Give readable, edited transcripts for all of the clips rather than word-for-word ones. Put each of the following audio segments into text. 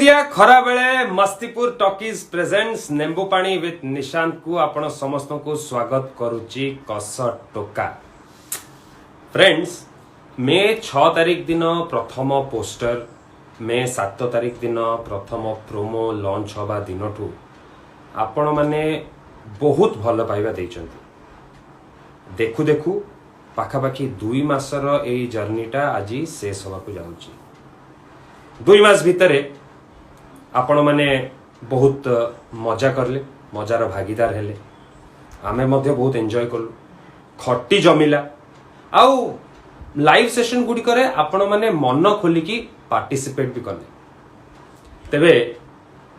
सुंदिया खरा बेले Mastipur talkies presents नेंबू पानी विथ निशांत को आपण समस्त को स्वागत करुच्ची कस टोका। फ्रेंड्स, मे 6 तारिख दिन प्रथम पोस्टर, मे 7 तारिख दिन प्रथम प्रोमो लॉन्च हवा दिन ठू आपण माने बहुत भल पाइबा देइचंती। देखु देखु पाखापाखि 2 मासर एई जर्नीटा आज शेष होगा जाऊँगी। 2 मास भितरे आपण माने बहुत मजा करले, मजार भागीदार हेले, आमे मध्य बहुत एंजॉय करलु, खट्टी जमिला आउ लाइव सेशन गुडी करे आपण माने मन खोलिकी पार्टिसिपेट भी करले। तेबे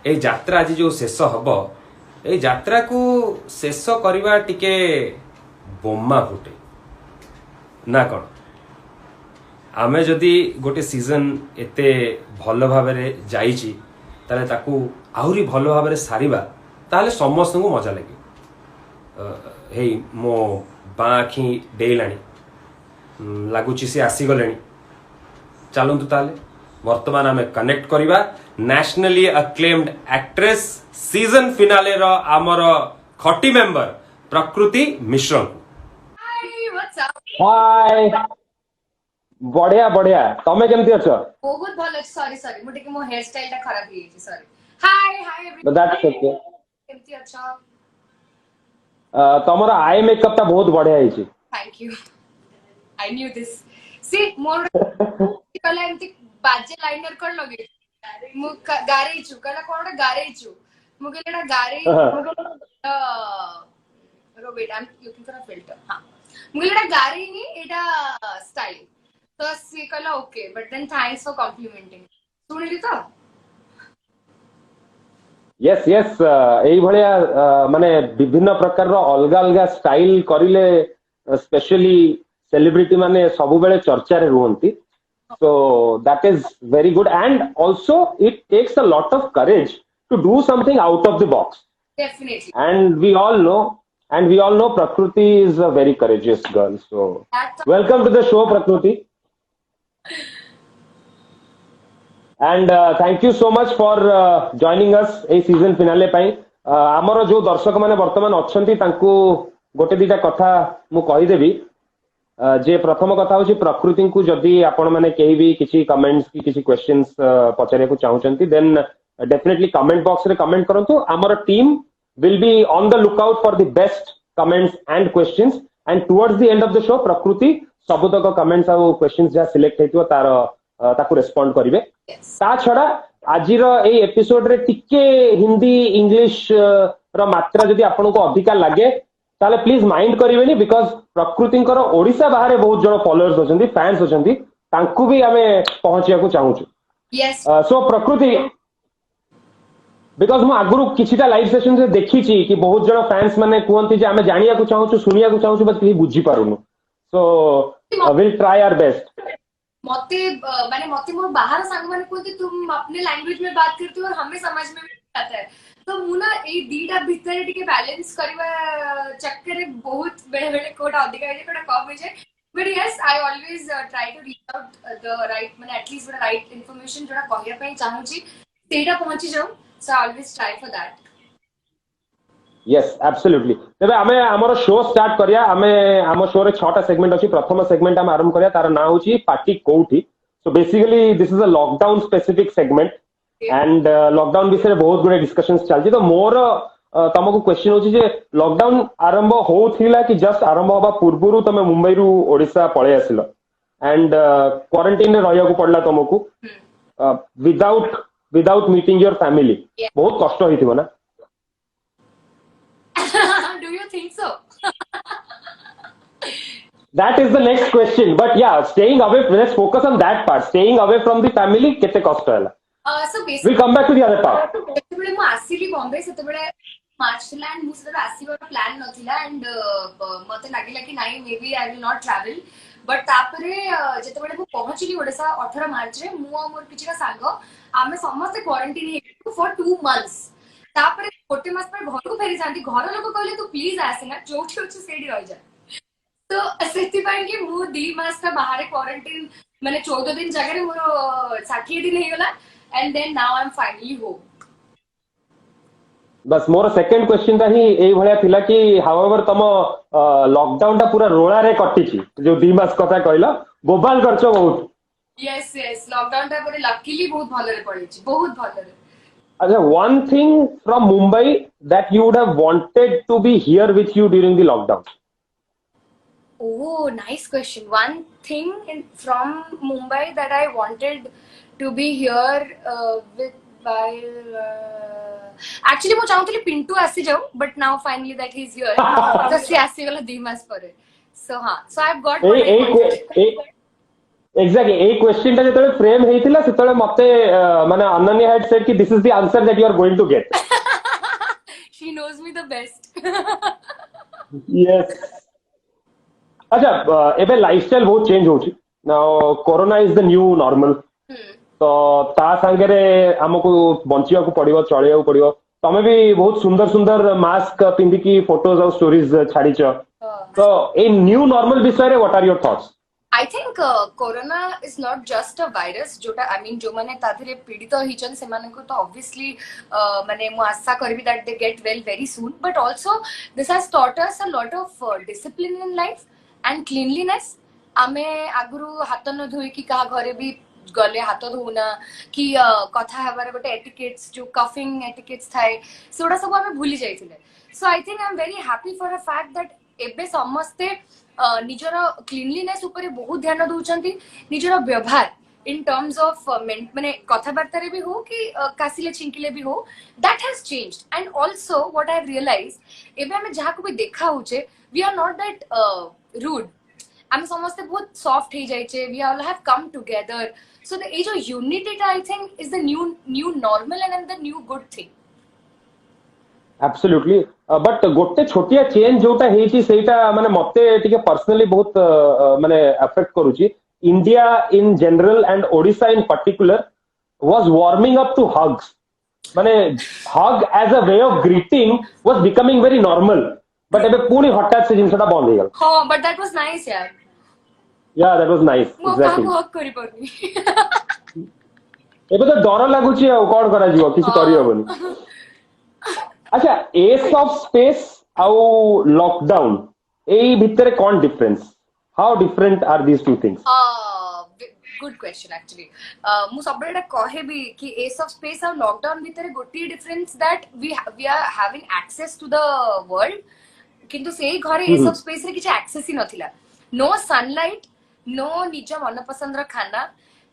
ए यात्रा आज जो शेष हबो, ए यात्रा को शेष करबा टिके बोम्मा फुटे ना कौन। आमे जदि गोटे सीजन एते भल भाबरे जाईची ताले ताकू आहुरी भल भाबरे सारिबा ताले समस्त को मजा लगे। हे मो बाखी डेलाणी लागुची से आसी गलेनी। चलंतु ताले वर्तमान आमे कनेक्ट करिबा nationally acclaimed actress season finale रो आमर खटी मेंबर प्रकृति मिश्र। हाय, बढ़िया बढ़िया, तमे केमती अछ? बहुत भल अछि। सॉरी सॉरी मु टिके मो हेयर स्टाइल ता खराब ही अछि। Sorry. Hi hi everyone, that's okay. केमती अछ? तमरा आई मेकअप ता बहुत बढ़िया हिची। Thank you, I knew this. सी मोर कला एमती बाजे लाइनर कर लगे मु गारे छु कला कोनडा गारे छु मु केलेडा गारे रोबेट I am looking for a filter. हां मु केलेडा गारे नी एटा स्टाइल तो सी कला okay, but then thanks for complimenting. सुनिली तो यस यस, एई भलिया माने विभिन्न प्रकार रो अलगा अलगा स्टाइल करिले स्पेशली सेलिब्रिटी माने सब बेले चर्चा रे रुहंती। So that is very good, and also it takes a lot of courage to do something out of the box. definitely, And we all know Prakriti is a very courageous girl. So that's welcome to the show, Prakriti. And thank you so much for joining us a season finale ପାଇଁ। ଆମର जो दर्शक माने वर्तमान अछंती तांकू गोटे दिटा कथा मु कहि देबी। जे प्रथम कथा होची प्रकृति को जदि आपण माने केही भी किछि कमेंट्स की किछि क्वेश्चंस पचारे को चाहउचंती देन डेफिनेटली कमेंट बॉक्स रे कमेंट करंतु। आमर team will be on the look out for the best comments and questions, and towards the end of the show प्रकृति सबुतक कमेंट्स आ क्वेश्चंस जा सिलेक्ट हेतियो तार ताकू रेस्पोंड करिवे। yes. ता छडा आजिर ए एपिसोड रे टिके हिंदी इंग्लिश रो मात्रा जदि आपन को अधिका लागे ताले प्लीज माइंड करिवेनी, बिकॉज प्रकृति ओडिशा बाहर बहुत जन फॉलोअर्स होचंदी, फैंस होचंदी, तांकू भी हमें पहुंचिया को चाहूछु। yes. सो प्रकृति, बिकॉज मु आगुरु किछिटा लाइव सेशन से देखी छी कि बहुत जन फैंस माने कहंती जे हमें जानिया को चाहूछु, सुनिया को चाहूछु, बट केही बुझी पारुनु। So will try our best. मते माने मते मोर बाहर सांग माने कहते तुम अपने लैंग्वेज में बात करते हो और हमें समझ में भी आता है। तो मु ना ए दीटा भीतर टिके बैलेंस करबा चक्कर रे बहुत बेले बेले कोटा अधिका है कोटा कम है। But yes, I always try to reach out the right माने एटलीस्ट द राइट इंफॉर्मेशन जोड़ा कहया पई चाहू छी सेटा पहुंची जाऊ। So I always try for that. Yes absolutely. तेबे आमे हमर शो स्टार्ट करिया। आमे हम शो रे 6टा सेगमेंट अछि। प्रथम सेगमेंट हम आरंभ करिया, तार नाम होची पार्टी कोउठी। So basically this is a lockdown specific segment, and lockdown विषय बहुत गुडे डिस्कशंस चलछि। तो मोर तमको क्वेश्चन होची जे लॉकडाउन आरंभ होथिला कि जस्ट आरंभ होबा पूर्वरु तमे मुंबई रु ओडिसा पळे आसिलो, एंड क्वारंटाइन रे रहिया को पड़ला तमको विदाउट मीटिंग योर फैमिली। बहुत कष्ट होइथिबो ना? Do you think so? That is the next question, but yeah, staying away, let's focus on that part. Staying away from the family kete cost hela? So basically We'll come back to the other part. जेतबेले मु आसीली बॉम्बे सेतबेले मार्च थिला and मु सेतबेले आसीबार plan नथिला and मते लागिला कि नाही maybe I will not travel. But तापरे जेतबेले मु पहुंचली ओडिसा 18 मार्च रे मु और मोर किछिका सांग आमे समस्त क्वारंटाइन हे फॉर 2 मंथ्स। तापरे गोटे मास पर घर को फेरी जांती। घर लोक कहले तू प्लीज आसेना जोठी होछ सेडी रह जा। तो सेति पाई कि मु 2 मास का बाहर क्वारंटाइन माने 14 दिन जगह मोर 60 दिन हे गला। and then now I'm finally home. बस मोर सेकंड क्वेश्चन टा ही एई भलिया थिला कि हाउएवर तम लॉकडाउन टा पूरा रोळा रे कटिची जो 2 मास कथा कहला बोबाल करछो बहुत Yes, yes. Lockdown time पर luckily बहुत भलरे पड़ेची, बहुत भलरे. अच्छा one thing from Mumbai that you would have wanted to be here with you during the lockdown. Oh, nice question. One thing from Mumbai that I wanted to be here with while actually ମୁଁ ଚାହୁଁଥିଲି ପିଣ୍ଟୁ ଆସି ଯାଉ but now finally that he's here ତ ସେ ଆସିଗଲା 2 ମାସ ପରେ so ହଁ so I've got what I wanted. Exactly এই क्वेश्चन टा जेतले फ्रेम हेइतिला सेतले मते माने अनन्या had said कि this is the answer that you are going to get. She knows me the best. Yes. अच्छा एबे लाइफस्टाइल बहुत चेंज होची now corona is the new normal तो ता संगे आमको बंचिया को पड़ियो चलिया को पड़ियो तमे भी बहुत सुंदर सुंदर मास्क पिंदी की फोटोज और स्टोरीज छाड़ीच तो ए न्यू नॉर्मल विषय रे what are your thoughts I think corona is not just a virus जोटा I mean जो माने ताधरे पीड़ित हिचन से माने को तो obviously माने मु आशा करबी that they get well very soon but also this has taught us a lot of discipline in life and cleanliness आमे आगुरु हाथ न धोई कि का घरे भी गले हाथ धोना कि कथा हबार गोटे एटिकेट्स जो कफिंग एटिकेट्स थाए सेडा सब आमे भूली जाइथिले so I think I am very happy for a fact that एबे समस्ते निजर क्लीनलीनेस ऊपर बहुत ध्यान दउचंती निजर व्यवहार इन टर्म्स ऑफ माने कथाबार्ता रे भी हो कि कासिले छिंकिले भी हो that has changed and also what I realise एबे हमें जहा को भी देखा होचे we are not that rude आमे समस्ते बहुत सॉफ्ट हे जाइछे we all have come together so the a जो unity I think is the new normal and the new good thing absolutely but गोटे छोटिया चेंज जोटा हेची सेटा माने मते टिके पर्सनली बहुत माने अफेक्ट करूची India in general and Odisha in particular was warming up to hugs माने hug as a way of greeting was becoming very normal but एबे पूरी हठात से जिनसटा बंद हो गेल हां बट दैट वाज नाइस यार या दैट वाज नाइस एग्जैक्टली हग करि परनी एबे तो डर लागुची आ कोन करा जीवो किछ करि होबनी अच्छा एस ऑफ स्पेस आउ लॉकडाउन ए भितरे कौन difference how different are these two things good question actually मु सबरेटा कहे भी कि एस ऑफ स्पेस और लॉकडाउन भितरे गोटी difference that we are having access to the world किंतु सेही घरे एस ऑफ स्पेस रे किछ एक्सेस ही नथिला नो सनलाइट नो निज मन पसंद रा खाना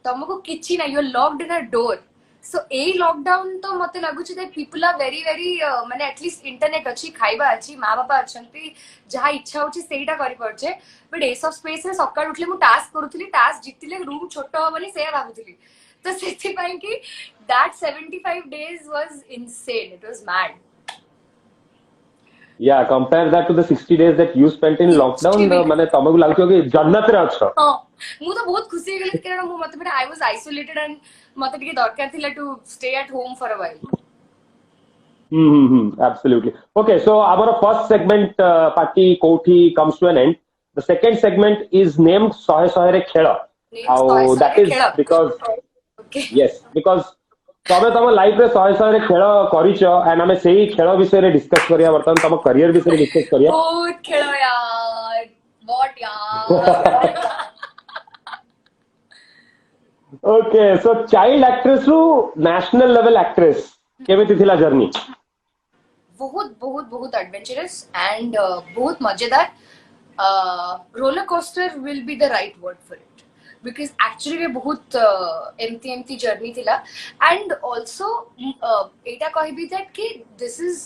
तुमको किछि ना you are locked in a door so a lockdown तो मते लागुची that people are very very माने एटलीस्ट इंटरनेट अच्छी खाइबा अच्छी माँ बापा अच्छी जहाँ इच्छा होची सेटा करि परछे बट एस ऑफ स्पेस रे सकाळ उठले मु टास्क करूथली टास्क जितिले रूम छोट होबनी से भाबुथली तो सेति पई कि that 75 days was insane it was mad yeah compare that to the 60 days that you spent in lockdown माने तमको लागथो कि जन्नत रे अछो हां मु तो बहुत खुशी गेले कारण मु मते आई वाज आइसोलेटेड एंड मते टिके दरकार थिला to stay at home for a while absolutely okay so our first segment party कोठी comes to an end the second segment is named 100 रे खेळ how that is because okay yes because तबे तम life रे 100 रे खेळ करिचो and हमें सेही खेळ विषय रे डिस्कस करिया वर्तमान तम करियर विषय रे डिस्कस करिया बहुत खेळ यार व्हाट यार ओके सो चाइल्ड एक्ट्रेस रु नेशनल लेवल एक्ट्रेस केमिति थिला जर्नी बहुत बहुत बहुत एडवेंचरस एंड बहुत मजेदार roller coaster will be the right word for it because actually वे बहुत एमती जर्नी थिला एंड ऑल्सो एटा कहबी दैट कि this is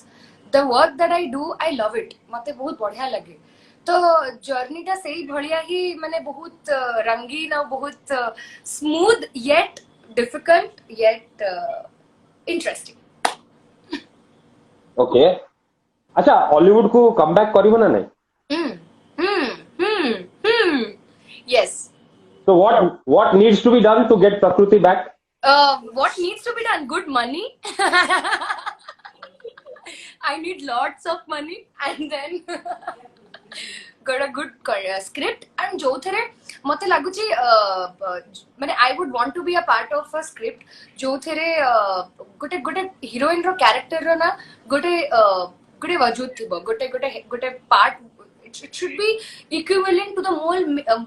the work that I do I love it मते बहुत बढ़िया लगे तो जर्नी टा सही भलिया ही माने बहुत रंगीन और बहुत smooth yet difficult yet interesting okay अच्छा हॉलीवुड को कम बैक करिवो ना नहीं yes so what needs to be done to get Prakriti back what needs to be done good money I need lots of money and then got a good script and जो थरे मते लागुची माने I would want to be a part of a script जो थेरे गोटे गोटे heroine रो character रो ना गोटे गोटे वजूद थिबो गोटे गोटे गोटे part it should be equivalent to the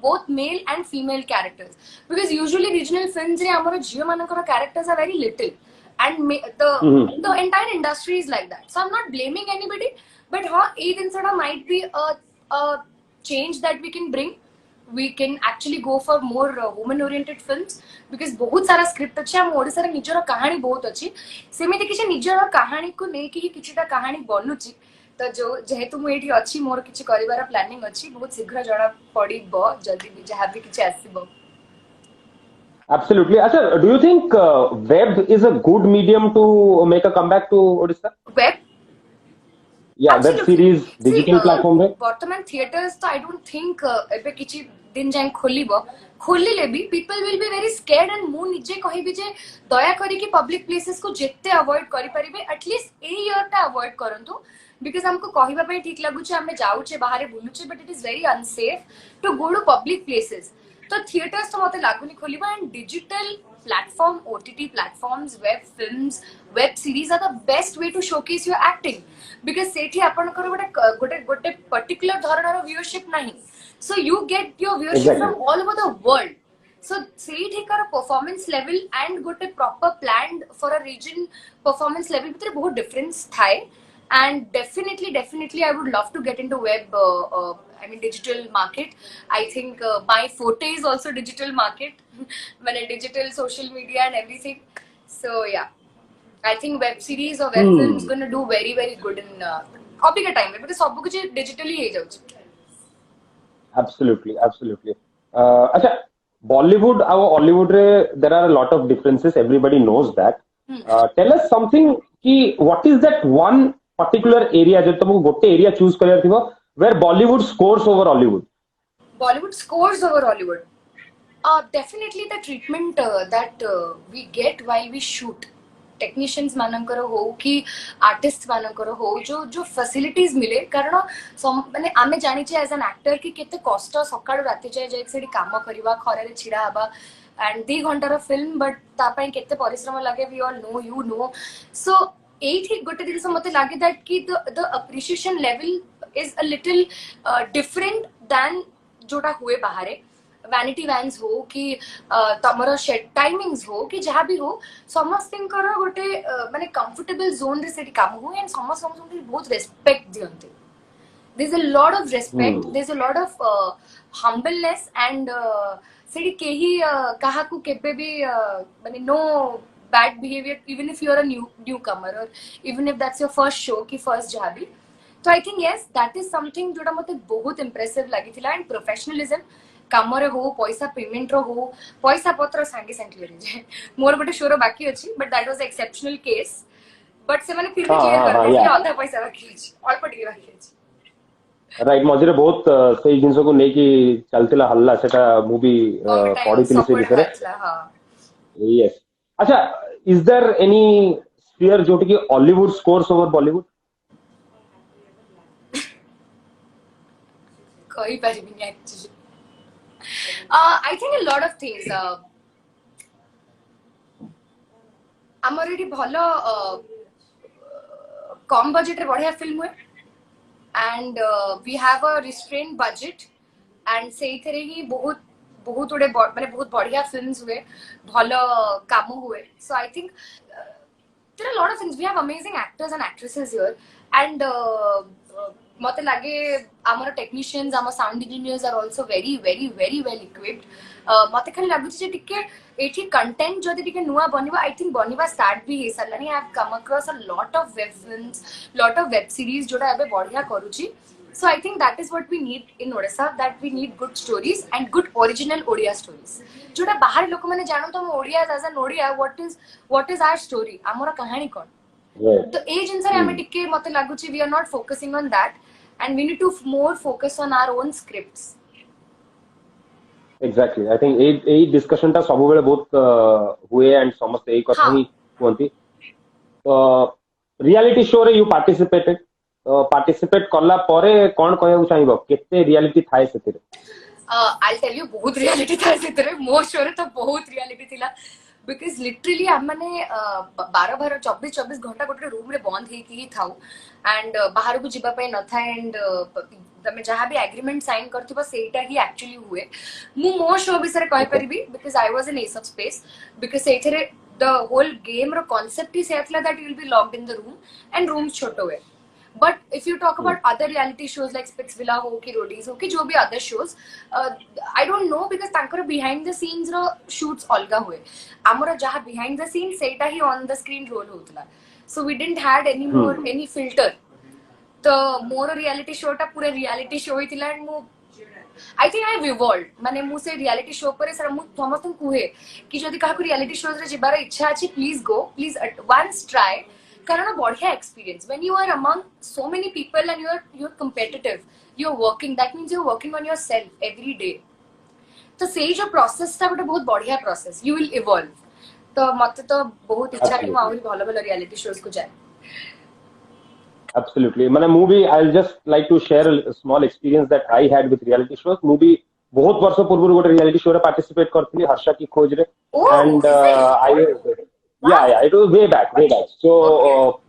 both male and female characters because usually regional films re amaro jio manankar characters are very little and the entire industry is like that, so I'm not blaming anybody, but ha a insana might be a change that we can bring. We can actually go for more woman oriented films because बहुत सारा script अच्छे हम ओडिसा रे निजर कहानी बहुत अच्छी सेमिति किछि निजर कहानी को लेके ही किछिटा कहानी बनुची तो जो जेहेतु मु एठी अछि मोर किछि करिवार प्लानिंग अछि बहुत शीघ्र जणा पड़िबो जल्दी भी जहाँ भी किछि आसीबो. Absolutely. Acha, do you think web is a good medium to make a comeback to Odisha? Web? Yeah, web series, digital platform. ବର୍ତ୍ତମାନ theaters तो I don't think एबे किछि दिन जाय खोलिबो खोलिले भी people will be very scared and मु निजे कहिबी जे दया करी कि public places को जेते अवॉइड करि परिबे एटलीस्ट ए ईयर ता अवॉइड करंतु because हमको कहिबा पय ठीक लागुचे हमें जाउचे बाहर बुलुचे but it is very unsafe to go to public places. तो थिएटर्स तो मते लागुनी खोलिबा and digital platform OTT platforms web films web series are the best way to showcase your acting because सेठी आपनकर गोटे गोटे गोटे पर्टिकुलर धरणर व्यूअरशिप नाही so you get your viewership from all over the world. So सेठिकार performance level and गोटे proper planned for a reason performance level भितर बहुत डिफरेंस थाए. And definitely I would love to get into web I mean digital market. I think my forte is also digital market when digital social media and everything, so yeah I think web series or web films going to do very good in obika time because सब कुछ digitally हे जाउछ. Absolutely. Acha, Bollywood और Hollywood रे there are a lot of differences, everybody knows that. Tell us something कि what is that one particular area जब तुमको गोटे area choose करियर थिबो where Bollywood scores over Hollywood. Bollywood scores over Hollywood. Definitely the treatment that we get while we shoot. Technicians मानकर हो कि artist मानकर हो जो जो फैसिलिटीज मिले कारण माने आमे जानि छे एज एन एक्टर कि केते कष्ट सकाळ राति जाय जाय सेडी काम करबा खरे रे छिडा हबा एंड 2 घंटार फिल्म बट ता पय केते परिश्रम लागे we all know you know. So एठी गोटे दिन मते लागे दैट कि the appreciation level is a little different than जोटा हुए बाहरे. वैनिटी वैन्स हो कि तमरो शेड टाइमिंग्स हो कि जहाँ भी हो समस्तिंकर गोटे माने कंफर्टेबल जोन रे सेठी काम हो एंड समस्त बहुत रेस्पेक्ट दियंते. There is a lot of respect, there is a lot of humbleness and सेठी केही काहा को केबे भी माने no bad behaviour even if you are a newcomer or even if that's your first show कि फर्स्ट जहाँ भी. तो I think yes that is something जोटा मते बहुत इंप्रेसिव लागिथिला एंड प्रोफेशनलिज्म कामरे हो पैसा पेमेंट रो हो पैसा पत्र सांगे सांगे रे जे मोर गोटे शोर बाकी अछि but that was exceptional case but से माने फिर भी क्लियर कर दे आधा पैसा बाकी अछि अल्प टिके बाकी अछि. राइट मझे बहुत सही जिंस को नेकी चलतिला हल्ला सेटा मूवी पढितिली से बिसरे. हां यस. अच्छा इज देयर एनी स्फीयर जोटी कि हॉलीवुड स्कोर्स ओवर बॉलीवुड? कोई परिबिनी actually I think a lot of things. I'm already भलो कम बजट रे बढ़िया फिल्म हुए and we have a restrained budget and से इथरे ही बहुत बहुत उड़े माने बहुत बढ़िया फिल्म्स हुए भलो काम हुए. So I think there are a lot of things. We have amazing actors and actresses here and मते लागे आमर टेक्निशियंस आम sound engineers are also very well equipped. मते खाली लागु जे टिके एठी कंटेंट जदि टिके नुवा बनिबा आई थिंक बनिबा स्टार्ट भी हे सरलानी. I have come across a lot of web films lot of web series जोटा एबे बढ़िया करूची. So I think that is what we need in Odisha, that we need good stories and good original Odia stories. जोटा बाहर लोक माने जानो तो Odia as an Odia what is our story हमर कहानी कोन. तो ए जिंस रे हमें टिके मते लागुची we are not focusing on that and we need to more focus on our own scripts. Exactly. I think A discussion ता सब बेले बहुत हुए एंड समस्त ए कथा ही कोंती. रियलिटी शो रे यू पार्टिसिपेटेड पार्टिसिपेट करला परे कोन कहउ चाहिबो केते रियलिटी थाए सेतिर? I'll tell you बहुत reality था इतने मो शो रे तो बहुत reality थिला because literally हम माने 12-24 घंटा गोटे रूम रे बंद ହେଇକି ही थाउ and बाहर को जिबा पे न था and तमे जहाँ भी एग्रीमेंट साइन करथिबो सेटा ही एक्चुअली हुए मु मो शो विषय कहि परिबी because I was in Ace of Space because सेथरे the whole game row concept ही से था that you will be locked in the room and rooms छोटो है. But if you talk about other reality shows like Spitsvilla ho ki Roadies ho ki jo bhi other shows, I don't know because tankar behind the scenes ro shoots alga hue. Amara jaha behind the scenes seita hi on the screen roll hotla. So we didn't had any more any filter. The more reality show ta pura reality show hi thila and mo I think I have evolved. माने मु से reality show पर sir मु समस्तन कुहे कि जदि काहा को reality shows रे जिबार इच्छा अछि please go, please at once try. कारण बढ़िया experience. When you are among so many people and you're competitive, you're working. That means you're working on yourself every day. तो सेही जो process था बटे बहुत बढ़िया process. You will evolve. तो मते तो बहुत इच्छा कि मैं और भलो भलो reality shows को जाए. Absolutely. माने movie, I'll just like to share a small experience that I had with reality shows. Movie बहुत वर्ष पूर्व गोटे reality show रे participate करथली हर्षा की खोज रे. Oh, And is it? yeah, it was way back. So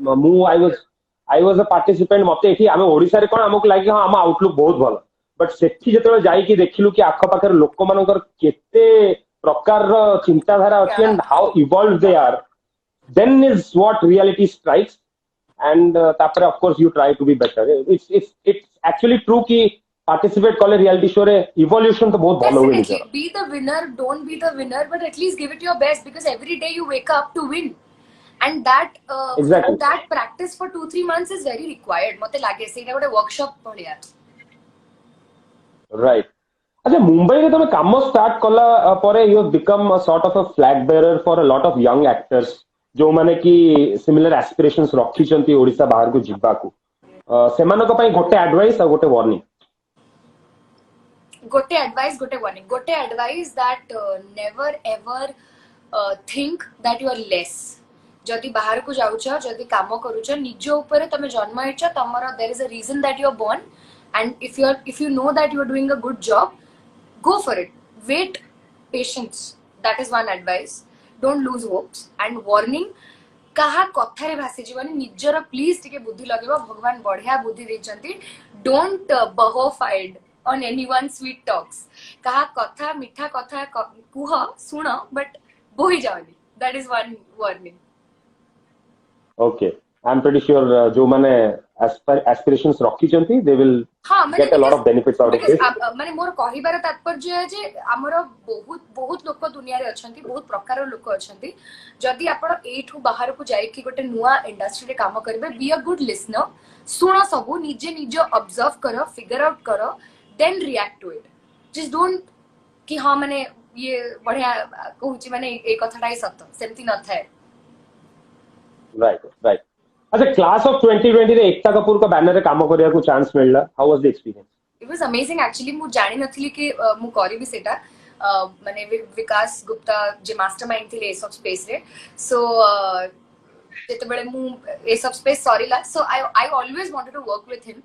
I was a participant. मते एठी आमे ओडिसा रे कोन हमको लागी हां हम आउटलुक बहुत भलो. बट सेठी जेतेबे जाई कि देखिलु कि आख पाखर लोक मानकर केते प्रकार रो चिंताधारा अछि and how evolved they are. Then is what reality strikes. And तापर of course you try to be better. It's actually true कि participate कॉले reality show रे evolution तो बहुत भलो हुए Definitely. Be the winner, don't be the winner, but at least give it your best because every day you wake up to win. And that Exactly. that practice for 2-3 months is very required. मते लागे सेटा गोटे workshop भलिया. Right. अच्छा मुंबई रे तमे काम start कला परे you have become a sort of a flag bearer for a lot of young actors जो माने कि similar aspirations रखिचंती ओडिसा बाहर को जिबा को सेमानक पई गोटे एडवाइस आ गोटे warning. Gote advice, gote warning. Gote advice that never ever think that you are less. जदि बाहर को जाउछ जदि काम करूछ निजो ऊपर तमे जन्म हेछ तमरा there is a reason that you are born and if you know that you are doing a good job go for it. Wait, patience, that is one advice. Don't lose hopes. And warning, काहा कथा रे भासी जीवनी निजर please टिके बुद्धि लगेबो भगवान बढ़िया बुद्धि देचंती. Don't buffofied on anyone sweet talks. काहा कथा मीठा कथा कुह सुन but बोही जाओनी. That is one warning. Okay. I'm pretty sure जो माने aspirations रखिचंती they will get a lot of benefits out of this. माने मोर कहिबार तात्पर्य है जे हमर बहुत बहुत लोक दुनिया रे अछंती बहुत प्रकार लोक अछंती जदि आपण एठू बाहर को जाय कि गोटे नुवा इंडस्ट्री रे काम करबे बी अ गुड लिसनर सुनो सबु निजे निजे ऑब्जर्व करो फिगर आउट करो then react to it. Just don't कि हां माने ये बढ़िया कहूची माने ए कथाटा ही सत्य सेमती न थाए. Right. अच्छा क्लास ऑफ 2020 रे एकता कपूर का बैनर रे काम करिया को चांस मिलला. How was the experience? It was amazing actually. मु जानि नथली कि मु करी भी सेटा माने विकास गुप्ता जे मास्टरमाइंड थिले एस ऑफ स्पेस रे. सो जेते बेले मु एस ऑफ स्पेस सॉरीला so I always wanted to work with him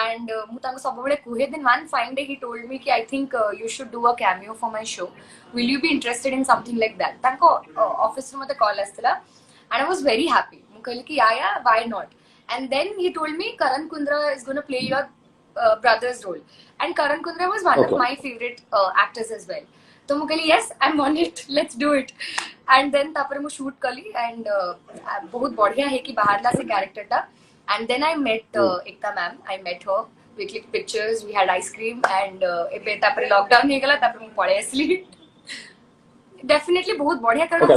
and मु तांको सब बेले कुहे then one fine day he told me कि I think you should do a cameo for my show. Will you be interested in something like that. तांको office रे मते call आस्तिला and I was very happy. मु कहली कि yeah, why not? And then he told me Karan Kundra is going to play your brother's role. And Karan Kundra was one of my favorite actors as well. So I कहली yes, I'm on it. Let's do it. And then तापर मु shoot कली and बहुत बढ़िया है कि बाहरला से character था. And then I met Ekta ma'am. I met her. We clicked pictures. We had ice cream and एबे तापर lockdown नहीं गला तापर मु पड़े असली. Definitely बहुत बढ़िया कारण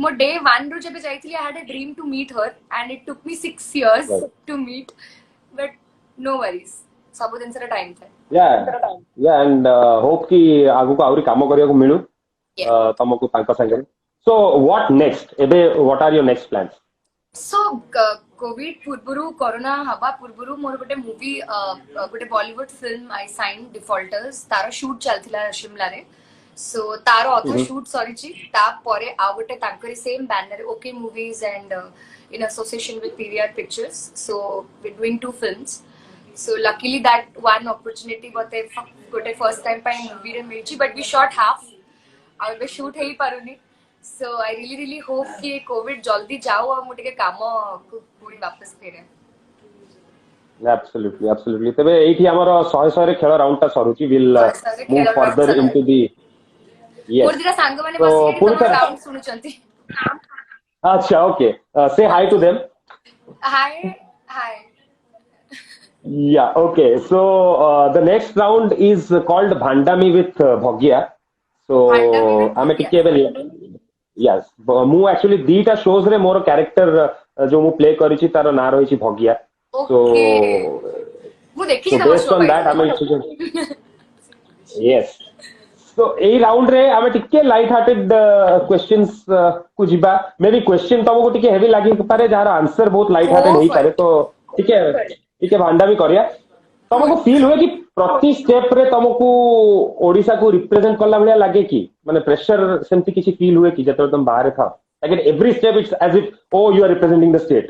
मो डे 1 रो जबे जाइतली I had a dream to meet her and it took me 6 years to meet but no worries सब दिन सारा टाइम था. Yeah and hope कि आगु को आउरी काम करिया को मिलु तमको तांका संगे. So what next? एबे what are your next plans? So covid पूर्वरु कोरोना हवा पूर्वरु मोर गोटे मूवी गोटे Bollywood film I sign defaulters तारो शूट चलथिला शिमला रे. So तारो अथा शूट सरीची ता परे आ गोटे तांकरी same banner okay movies and in association with Period Pictures. So we're doing 2 films. So luckily that one opportunity mate gote first time ପାଇଁ movie रे मिलची, but we shot half ଆଉ ଏବେ shoot ହେଇ ପାରୁନି. So I really hope कि covid जल्दी जाओ और ମୁଁ ଟିକେ କାମ ପୁଣି वापस ଫେରେ. Absolutely, absolutely. ତେବେ ଏଇଠି ଆମର 100 ରେ ଖେଳ ରାଉଣ୍ଡ ଟା ସରୁଛି. We'll 100 move ଖେଳ round further ସରିଲା. into the yes. ମୋର ଦିଟା ସାଙ୍ଗମାନେ So ବସିକି ପୁଣି ତମର ଥରେ ରାଉଣ୍ଡ ଶୁଣୁଛନ୍ତି. ଆଚ୍ଛା, okay. Say hi to them. Hi. Yeah, okay. So the next round is called Bhandami with Bhagya. So Bhandami with ଆମେ Bhagya. ଟିକେ ଏବେ yes, ମୁଁ actually ଦିଟା shows ରେ ମୋର character ଯୋଉ ମୁଁ play କରିଛି ତାର ନାଁ ରହିଛି ଭଗିଆ. So Okay. ମୁଁ ଦେଖିଛି so ତମ based show on by that the ଆମେ way. yes. So ଏଇ ରାଉଣ୍ଡ ରେ ଆମେ ଟିକେ ଲାଇଟ୍ ହାର୍ଟେଡ୍ କ୍ୱେଶ୍ଚିନ୍ସ କୁ ଯିବା. ମେ ବି କ୍ୱେଶ୍ଚିନ୍ ତମକୁ ଟିକେ ହେଭି ଲାଗିପାରେ ଯାହାର ଆନ୍ସର ବହୁତ ଲାଇଟ୍ Go ହାର୍ଟେଡ୍ for ହେଇପାରେ. it. ତ ଟିକେ ଟିକେ ଭାଣ୍ଡାମି କରିବା. ତମକୁ ଫିଲ୍ ହୁଏ କି ପ୍ରତି ଷ୍ଟେପ ରେ ତମକୁ ଓଡିଶାକୁ ରିପ୍ରେଜେଣ୍ଟ କଲା ଭଳିଆ ଲାଗେ କି? ମାନେ ପ୍ରେସର ସେମିତି କିଛି ଫିଲ୍ ହୁଏ କି ଯେତେବେଳେ ତମେ ବାହାରେ ଥାଅ? Like at every step it's as if oh you are representing the state.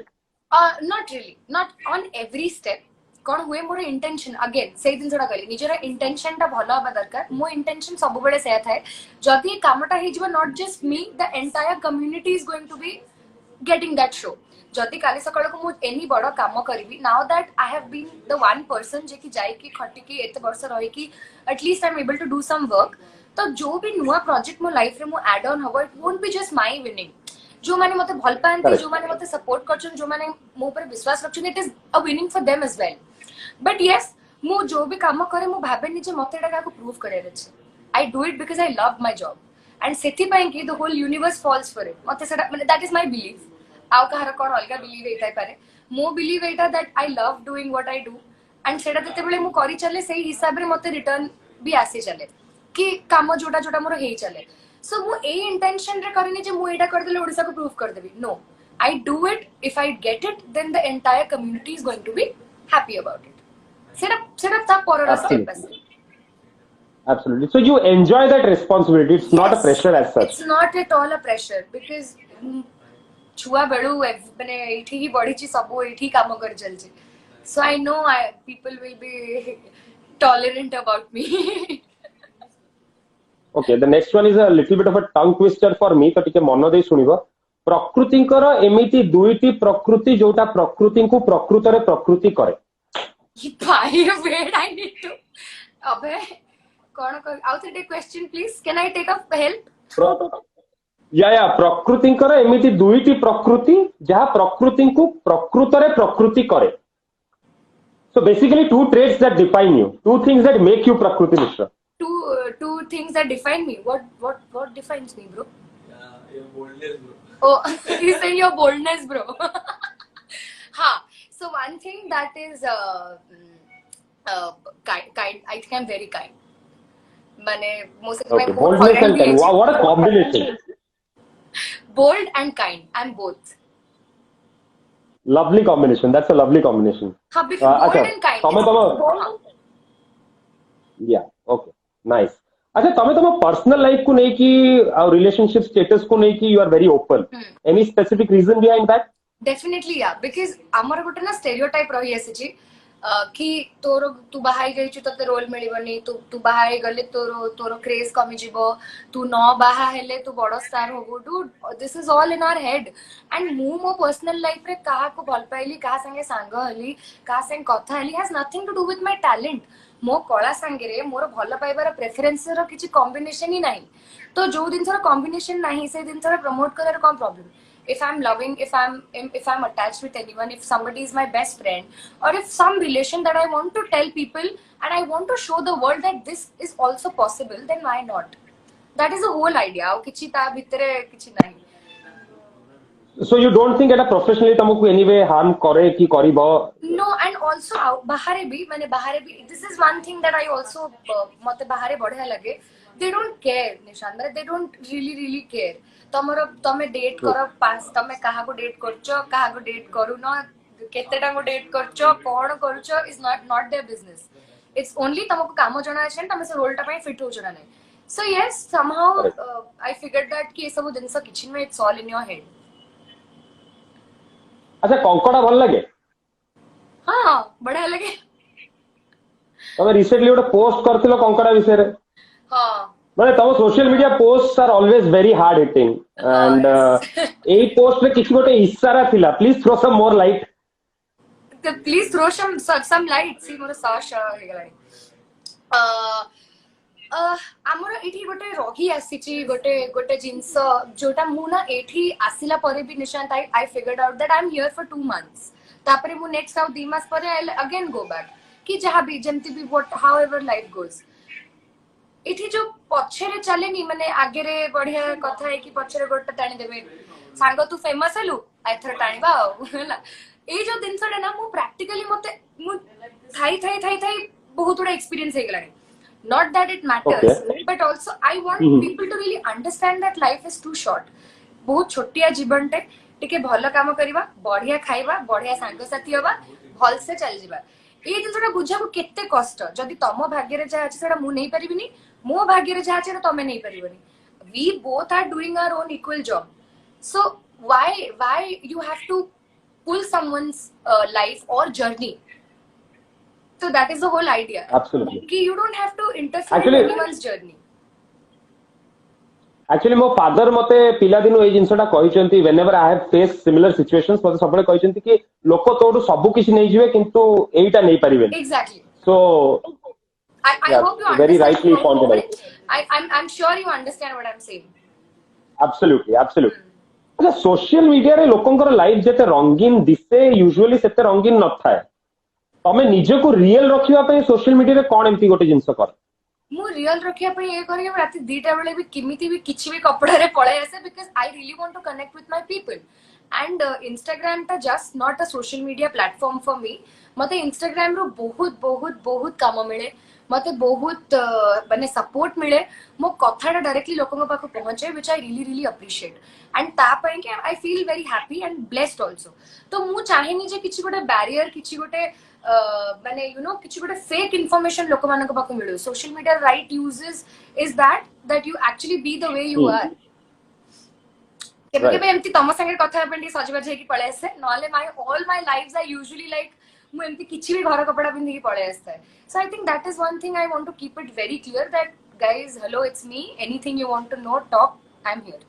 Not really. Not on every step. कौन हुए मोर इंटेंशन अगेन से जिनसटा कहली निजर इंटेंशन टा भलो हबा दरकार. मो इंटेंशन सब बेले से थाए जदि कामटा हे जिवो not just me the entire community is going to be getting that show. जदि काली सकाळ को मु एनी बड़ काम करबी now that I have been the one person जे कि जाई की खटी की एते वर्ष रही की at least I am able to do some work. तो जो भी नुआ प्रोजेक्ट मो लाइफ रे मो ऐड ऑन हबो it won't be just my winning. जो माने मते भल पांती Correct. जो माने मते सपोर्ट करछन जो माने मो ऊपर विश्वास रखछन it is a winning for them as well. But yes मु जो भी काम करे मु भाबे नि जे मते एटा काको प्रूव करे अछि. I do it because I love my job and सेथि पय कि the whole universe falls for it. मते सेटा माने दैट इज माय बिलीफ. आउ कहार कोन अलगा बिलीव हेताय पारे. मो believe Etah that I love doing what I do and सेटा जते बेले मु करि चले सेही हिसाब रे मते रिटर्न भी आसी चले कि काम जोटा जोटा मोर हेई चले. सो मु ए इंटेंशन रे करनी जे मु एटा कर देले ओडिसा को प्रूव कर देबी. No, I do it. If I get it then the entire community is going to be happy about it. सेटा ता परर step Absolutely. Absolutely. So you enjoy that responsibility. It's not a pressure as such. It's not at all a pressure because छुआ बेलू माने एठी ही बढीची सब एठी काम कर चलची. So I know people will be tolerant about me. Okay, the next one is a little bit of a tongue twister for me. तो ଟିକେ ମନ ଦେଇ ଶୁଣିବ. ପ୍ରକୃତିଙ୍କର ଏମିତି ଦୁଇଟି ପ୍ରକୃତି ଯୋଉଟା ପ୍ରକୃତିଙ୍କୁ ପ୍ରକୃତରେ ପ୍ରକୃତି କରେ. भाई वेट आई नीड टू अबे कौन कर out the question please can I take a help. या ପ୍ରକୃତିଙ୍କର ଏମିତି ଦୁଇଟି ପ୍ରକୃତି ଯାହା ପ୍ରକୃତିଙ୍କୁ ପ୍ରକୃତରେ ପ୍ରକୃତି କରେ. So basically two traits that define you, two things that make you Prakriti Mishra. Two things that define me. What defines me, bro? Your boldness, bro. Oh, he's saying your boldness, bro. Ha. So one thing that is kind. I think I'm very kind. माने most of the Okay, time boldness and kind. Wow, what a combination. Bold and kind. I'm both. Lovely combination. That's a lovely combination. हाँ, because bold अच्छा, and kind. तमे yeah, okay, nice. अच्छा, तमे तम personal life को नहीं कि और रिलेशनशिप स्टेटस को नहीं कि you are very open. Any specific reason behind that? Definitely, yeah. Because आमर गोटे ना stereotype रही है सिची कि तोर तू बाहाई गई छु तते रोल मिलिबनी. तू बाहाई गले तोर क्रेज कमी जीवो. तू न बाहा हेले तू बड़ स्टार होबो. Dude, this is all in our head. And मो पर्सनल लाइफ रे काहा को भल पाइली, काहा संगे सांग हली, काहा संगे कथा हली has nothing to do with my talent. मो कला संगे रे मोर भल पाइबार प्रेफरेंस रो किछि कॉम्बिनेशन ही नाही. तो जो दिन थोड़ा कॉम्बिनेशन नाही से दिन थोड़ा प्रमोट करार कोन problem. If I'm loving, if I'm attached with anyone, if somebody is my best friend, or if some relation that I want to tell people and I want to show the world that this is also possible, then why not? That is the whole idea. Au kichi ta bhitere kichi nahi. So you don't think that a professionally तमको anyway harm करे कि करिबो? No, and also bahare bhi this is one thing that I also mate bahare बढ़िया लगे. They don't care, Nishan. They don't really care. तमे date कर पास तमे कहा को डेट करछो कहा को डेट करू न केतेटा को डेट करछो कोन करछो is not their business. It's only तमको काम जणा अछि तमे से रोल टा पय फिट हो जणा नै. So yes somehow I figured that कि सब दिन स किचन में it's all in your head. अच्छा, कंकड़ा भल लगे? हां बढ़िया लगे. तमे रिसेंटली गोटे पोस्ट करथिलो कंकड़ा विषय रे हाँ माने तम social media post are always very hard hitting and हाँ एई पोस्ट रे किछि गोटे इशारा थिला please throw some more light please throw some light सी मोर साश हे गलानी आमर एठी गोटे रही आसीची गोटे गोटे जिंस जोटा मु ना एठी आसिला परे भी Nishant I figured out that I am here for 2 months तापरे मु नेक्स्ट आउ 2 मास परे आई अगेन गो बैक कि जहां भी जेमती भी what how ever life goes एठी जो पछरे चलेनी माने आगे रे बढ़िया कथा है कि पछरे गोटे टाणी देबे सांग तू फेमस हेलु आइथर टाणीबा होला ए जो दिनसडे ना मु प्रैक्टिकली मते मु थाई बहुत बड़ा एक्सपीरियंस हे गलानी not that it matters but also I want people to really understand that life is too short बहुत छोटिया जीवन टे टिके भलो काम करिबा बढ़िया खाइबा बढ़िया सांग साथी होबा भल से चल जिबा ए जिनसडा बुझा को केते कष्ट जदी तम भाग्य रे जा अछि सेडा मु नै परिबिनी मो भाग्य रे जा अछि तमे नै परिबनी we both are doing our own equal job so why you have to pull someone's life or journey. So that is the whole idea. Absolutely. कि you don't have to interfere Actually- in anyone's journey. Actually मो father मते पिला दिनु ए जिंसटा कहिसंती whenever I have face similar situations मते सबले कहिसंती कि लोक तोडू सब किछि नै जिवे किंतु एइटा नै परिबे Exactly. So I Yeah, hope you very understand. rightly my pointed point. I'm sure you understand what I'm saying. Absolutely अच्छा सोशल मीडिया रे लोकंकर लाइफ जेते रंगीन दिसे यूजुअली सेते रंगीन न थाए तमे निजे को रियल रखिबा पे सोशल मीडिया रे कोन एम्ति गोटे जिंस कर मु रियल रखिया पे ये करिए राती 2टा बेले भी किमिति भी किछि भी कपड़ा रे पळे आसे because I really want to connect with my people and Instagram ता just not a social media platform for me मते इंस्टाग्राम रो बहुत बहुत बहुत काम मिले मते बहुत माने सपोर्ट मिले मो कथाटा डायरेक्टली लोकन पाखो पहुंचे which I really appreciate and ता पय के I feel very happy and blessed also तो मु चाहेनी जे किछि गोटे बैरियर किछि गोटे माने यू नो किछि गोटे फेक इन्फॉर्मेशन लोक मानक पाखो मिलो social media right uses is that you actually be the way you are केबे केबे एमती तम संगे कथा पेंडी सजबाज हेकी पळे आसे नले my all my lives are usually like मु एमती किछि भी घर कपड़ा पिंदी की पळे आसे so I think that is one thing I want to keep it very clear that guys hello it's me anything you want to know talk I am here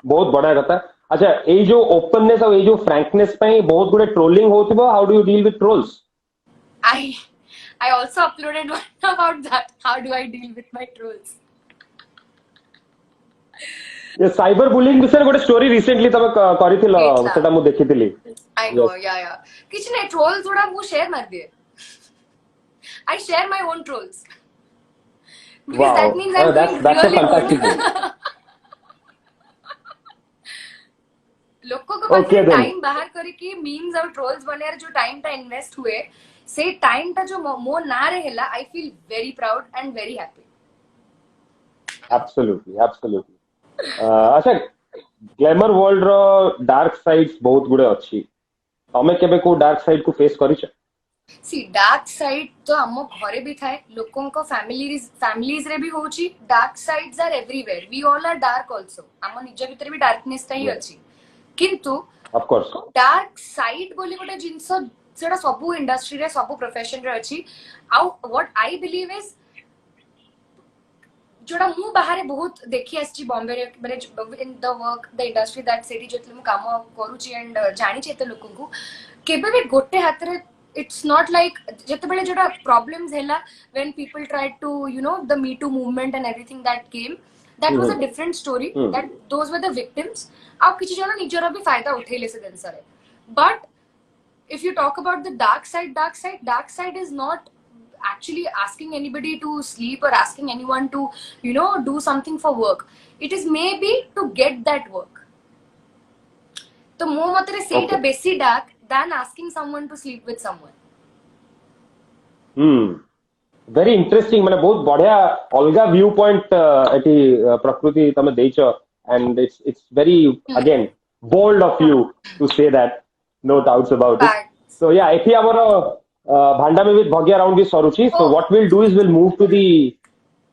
बहुत बड़ा कथा अच्छा ए जो ओपननेस और ए जो फ्रैंकनेस पे बहुत गुडे ट्रोलिंग होतिबो how do you deal with trolls I also uploaded one about that how do I deal with my trolls ये साइबर बुलिंग विषय गोटे स्टोरी रिसेंटली तमे करिथिलो देखला। सेटा मु देखिथिली I know, yeah. किछ नहीं trolls थोड़ा मु शेयर मार दिए. I share my own trolls. Because Wow. that means I'm doing that's a really fantastic good. लोगों को Okay, पास then. टाइम बाहर करे कि मीम्स और ट्रोल्स बनेर जो टाइम टा इन्वेस्ट हुए से टाइम टा जो मो ना रहेला I feel very proud and very happy. Absolutely अच्छा ग्लैमर वर्ल्ड रो डार्क साइड्स बहुत गुडे अछि तमे केबे को डार्क साइड को फेस करिछ सी डार्क साइड तो हम घरे भी थाए लोकों को फैमिलीज रे भी होची dark sides are everywhere we all are dark also हम निज भीतर भी डार्कनेस ता ही अछि किंतु ऑफ कोर्स डार्क साइड बोली गोटे जिंस सेटा सबु इंडस्ट्री रे सबु प्रोफेशन रे अछि आउ व्हाट आई बिलीव इज जोड़ा मु बाहर बहुत देखि आछि बॉम्बे रे माने in the work the industry that city जेतले मु काम करूची एंड जानि चेते लोकन को केबे भी गोटे हाथ रे इट्स नॉट लाइक जेते बेले जोड़ा प्रॉब्लम्स हैला when people tried to you know the me too movement and everything that came that was a different story that those were the victims आ किछि जण निजरा भी फायदा उठैले से दिन सारे but if you talk about the dark side is not actually asking anybody to sleep or asking anyone to you know do something for work it is maybe to get that work तो मो मतरे सेटा बेसी dark than asking someone to sleep with someone very interesting माने बहुत बढ़िया अलगा view point एटी प्रकृति तमे देइछो and it's very again bold of you to say that no doubts about it Facts. so yeah ethi amara bhandami with bhagya round is saruchi so what we'll do is we'll move to the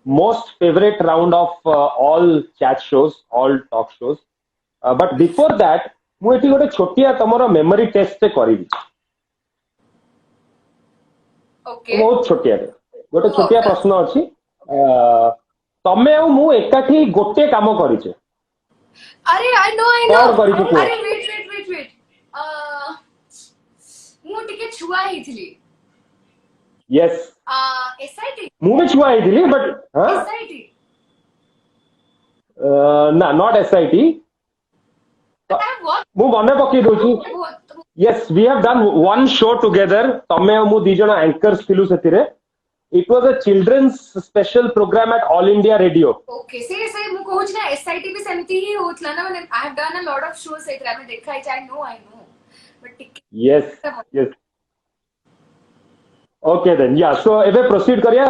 most favorite round of all chat shows all talk shows but before that mu ethi gote chotiya tamara memory test te karibi okay बहुत छोटिया गोटे छोटिया Okay. प्रश्न अछि तमे और मु एकाठी गोटे काम करिचे अरे आई नो कौन करिचे कुह अरे वेट मु टिके छुआ हेइथिली यस एसआईटी मु भी छुआ हेइथिली बट हां एसआईटी ना not SIT but I work मु मने पकई दोची बहुत Yes, we have done one show together. तमे और मु दी जण anchors थिलु सेतिरे. It was a children's special program at All India Radio. Okay से मु कहूछ ना एसआईटी भी सेमती ही होतला ना माने I have done a lot of shows एतरा में देखा है आई नो बट टिके Yes, yes. Okay then. Yeah. So एबे proceed करिया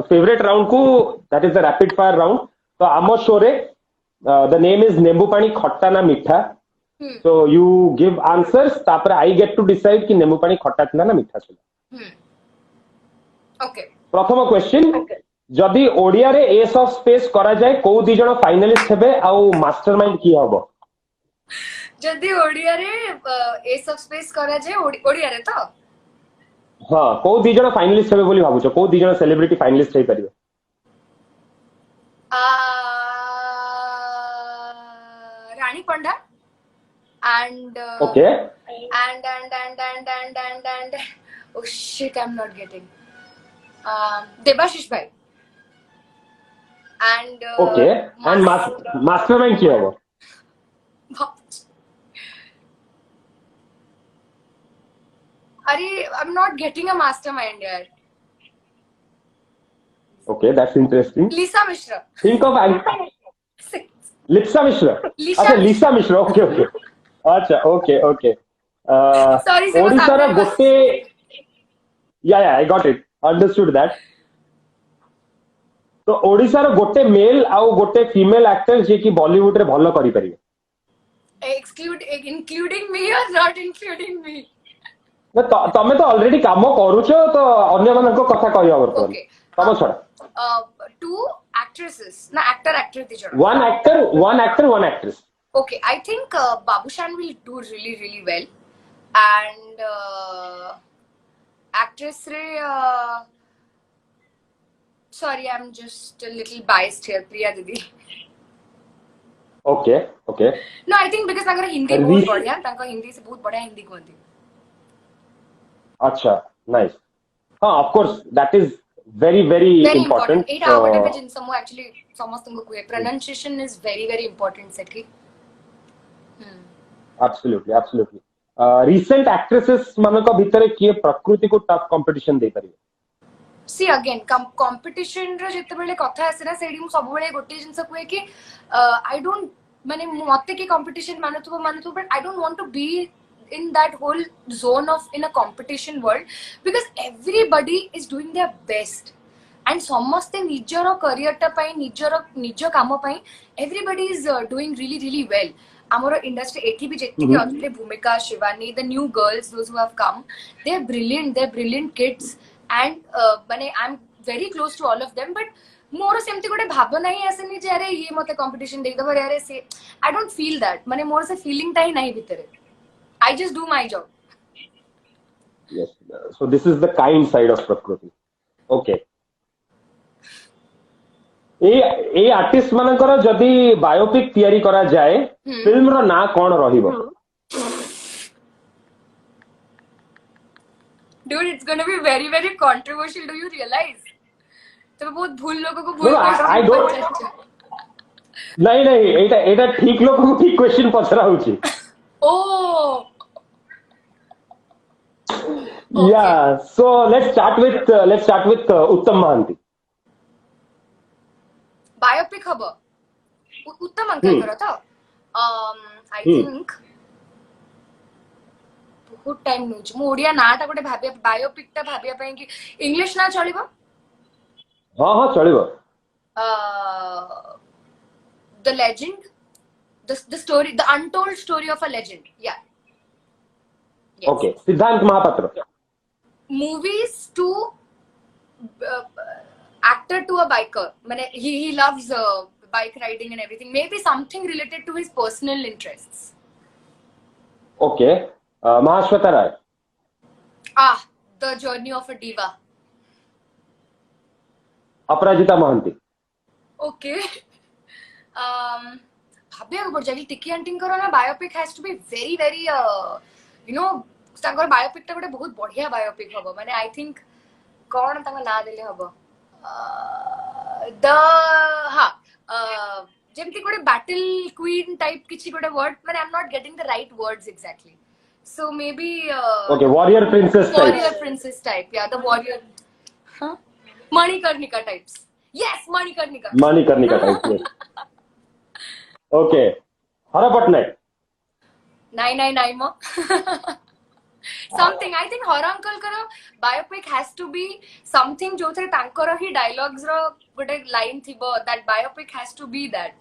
favorite round को that is the rapid fire round. तो आमो शो रे the name is नेंबू पानी खट्टा ना मीठा. So you give answers तापर I get to decide कि नेंबू पानी खट्टा थिला ना मीठा थिला. ओके प्रथम क्वेश्चन जदि ओडिया रे एस ऑफ स्पेस करा जाए को दी जण फाइनलिस्ट हेबे आउ मास्टरमाइंड की हबो जदी ओडिया रे एस ऑफ स्पेस करा जे ओडिया रे तो हां को दी जण फाइनलिस्ट हेबे बोली भाबुछ को दी जण सेलिब्रिटी फाइनलिस्ट हे परिबे Rani Panda and okay and oh shit I'm not getting Debashish bhai and okay and mastermind की हबो अरे I'm not getting a mastermind यार okay that's interesting Lisa Mishra think of Lipsa Mishra अच्छा लिसा मिश्रा ओके ओके अच्छा okay okay Sorry, sir, Odisha रा was गोटे yeah I got it understood that तो ओडिसा रा गोटे मेल आउ गोटे फीमेल एक्टर जे कि बॉलीवुड रे भलो करि परिबे including me or not including me ना तमे तो ऑलरेडी काम करूछ तो अन्य मानको कथा कहया बर्तमान Okay. तम छडा two actresses na actor दी जण one actor one actress Okay, I think Babushan will do really well, and actress Ray. Sorry, I'm just a little biased here, Priya Didi. Okay okay No, I think because तांकर हिंदी बहुत बढ़िया, तांकर हिंदी से बहुत बढ़िया हिंदी कहती. अच्छा नाइस हां of course that is very very Very important. Important It आवडे पे जिन समूह actually समस्त को कुए pronunciation is very important Sethi. Absolutely absolutely recent actresses मानक भितर किए प्रकृति को टफ कंपटीशन दे परिबे सी अगेन कंपटीशन रो जते बेले कथा आसे ना सेडी मु सब बेले गोटे जिंस कुए कि आई डोंट माने मते के कंपटीशन मानथुबो but I don't want to be in that whole zone of in a competition world because everybody is doing their best and samaste nijor career ta pai nijo kamo pai everybody is doing really well amaro industry ethi bi jetti ki already bhumika shivani the new girls those who have come they're brilliant kids and mane I'm very close to all of them but मोर सेमती गोटे भावना ही आसेनी जे अरे ये मते competition देई दबो अरे से I don't feel that माने मोर से फीलिंग ता ही नहीं भीतर I just do my job. yes so this is the kind side of prakriti okay a artist मानकर जदि बायोपिक तयारी करा जाए फिल्म रो ना कोन रहिबो Dude, it's going to be very controversial. Do you realize? तो बहुत भूल लोगों को भूल No, I don't- नहीं नहीं एटा एटा ठीक लोग को ठीक क्वेश्चन पछरा होची Oh, yeah so let's start with उत्तम महांती biopic हब उत्तम अंकल करो तो I think बहुत टाइम नउछ मु ओडिया नाटा गोटे भाबिया बायोपिक ता भाबिया पई कि इंग्लिश ना चलिबो हां हां चलिबो the legend the story the untold story of a legend yeah yes. Okay सिद्धांत Mahapatra Movies to actor to a biker mane he loves bike riding and everything maybe something related to his personal interests okay Mahasweta Ray the journey of a diva Aparajita Mohanty. Okay भाबिବାକୁ ପଡୁଛି ଆଜି ଟିକି ଆଣ୍ଟିଙ୍କର ନା biopic has to be very very you know ତାଙ୍କର biopic ଟା ଗୋଟେ ବହୁତ ବଢିଆ ବାୟୋପିକ୍ ହବ ମାନେ ଆଇ ଥିଙ୍କ କଣ ତାଙ୍କ ନାଁ ଦେଲେ ହବ ଦ ହଁ ଯେମିତି ଗୋଟେ ବ୍ୟାଟଲ କ୍ୱିନ୍ ଟାଇପ କିଛି ଗୋଟେ ୱାର୍ଡ ମାନେ I M not getting the right words exactly so may be Okay, warrior princess type. warrior princess type yeah the warrior huh? Manikarnika types yes Manikarnika Manikarnika type. Yes. Okay, Hara Patnaik. नहीं mo something I think her uncle कर biopic has to be something जो थे तांकर ही dialogues रो गोटे line थिबो that biopic has to be that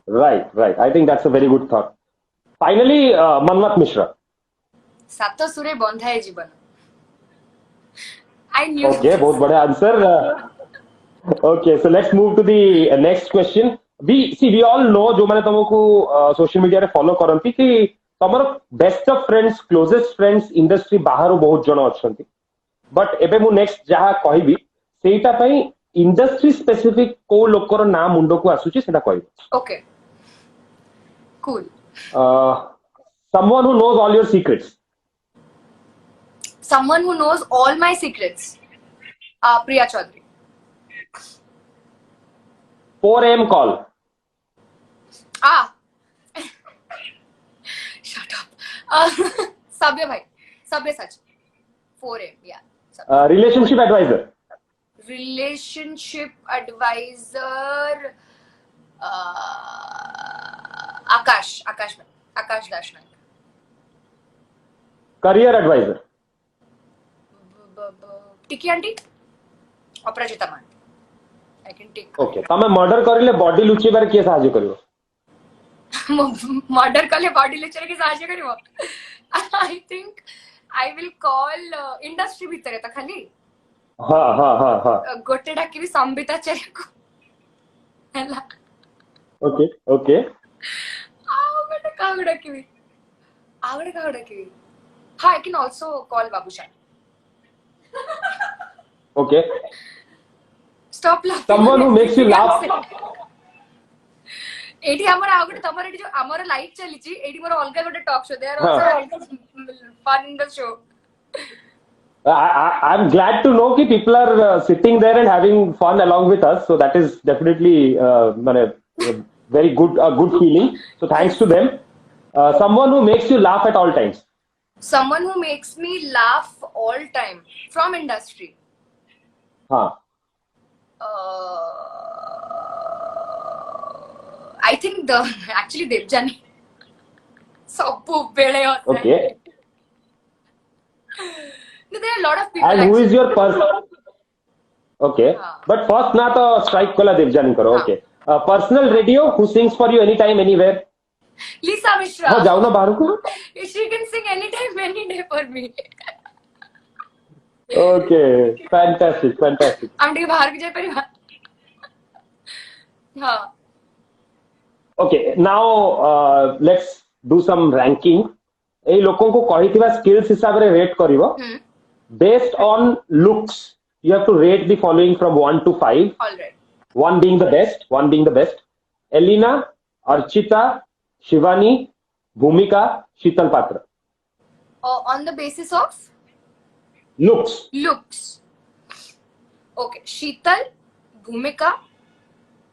Right, right. I think that's a very good thought. Finally, Manmat Mishra. सात सुरे बंधाए जीवन I knew Okay, बहुत बड़े answer. Okay, so let's move to the next question. We all know जो मैंने तुमको social media रे फॉलो करंती कि तमर best of friends closest friends industry बाहर बहुत जन अछंती बट एबे मु नेक्स्ट जहा कहबी सेटा पई इंडस्ट्री स्पेसिफिक को लोकर नाम मुंडो को आसुची सेटा कहबी. okay cool Someone who knows all your secrets. someone who knows all my secrets Priya Chaudhary 4 a.m. call. ah shut up Sabya bhai Sabya sach 4 a.m. yeah Sabya. Relationship advisor. relationship advisor Akash Dashnaik Career advisor. Tiki aunty Aparajita man I can take Okay, तमे murder करिले body लुचेबार के सहाय्य करिवो. Murder कले body lecture के साहाଯ୍य करिवो I think I will call industry भितर त खाली हाँ. गोटे डाकी संबिता चेरी को ହେଲା Okay. ଆଉ ଗୋଟେ କାହାକୁ ଡାକିବି ହଁ I can also call Babushan Okay. stop laughing Someone who makes you laugh. एठी हमर आ गोटे तमर एठी जो हमर लाइट चलीची एठी मोर अलगा गोटे टॉक शो दे आर हाँ. Also fun in the show I'm glad to know कि people are sitting there and having fun along with us. So that is definitely very good feeling. So thanks to them. Someone who makes you laugh at all times. someone who makes me laugh all time from industry हाँ. I think actually Devjani सबु बेले होते Okay. No, there are a lot of people And who is your person? Okay. हाँ. But first ना तो strike कला देवजानी करो. हाँ. Okay. Personal radio who sings for you anytime, anywhere. Lisa Mishra हाँ जाओ ना बाहर को. she can sing anytime any day for me Okay. Fantastic. हम ठीक बाहर की जाए परिवार हाँ Okay. Now let's do some ranking. এই ଲୋକଙ୍କୁ କହିଥିବା skills ହିସାବରେ rate କରିବ. Based on looks, you have to rate the following from 1 to 5. all right 1 being the best. Elena, Archita, Shivani, Bhumika, Sheetal Patra. on the basis of Looks. okay Sheetal Bhumika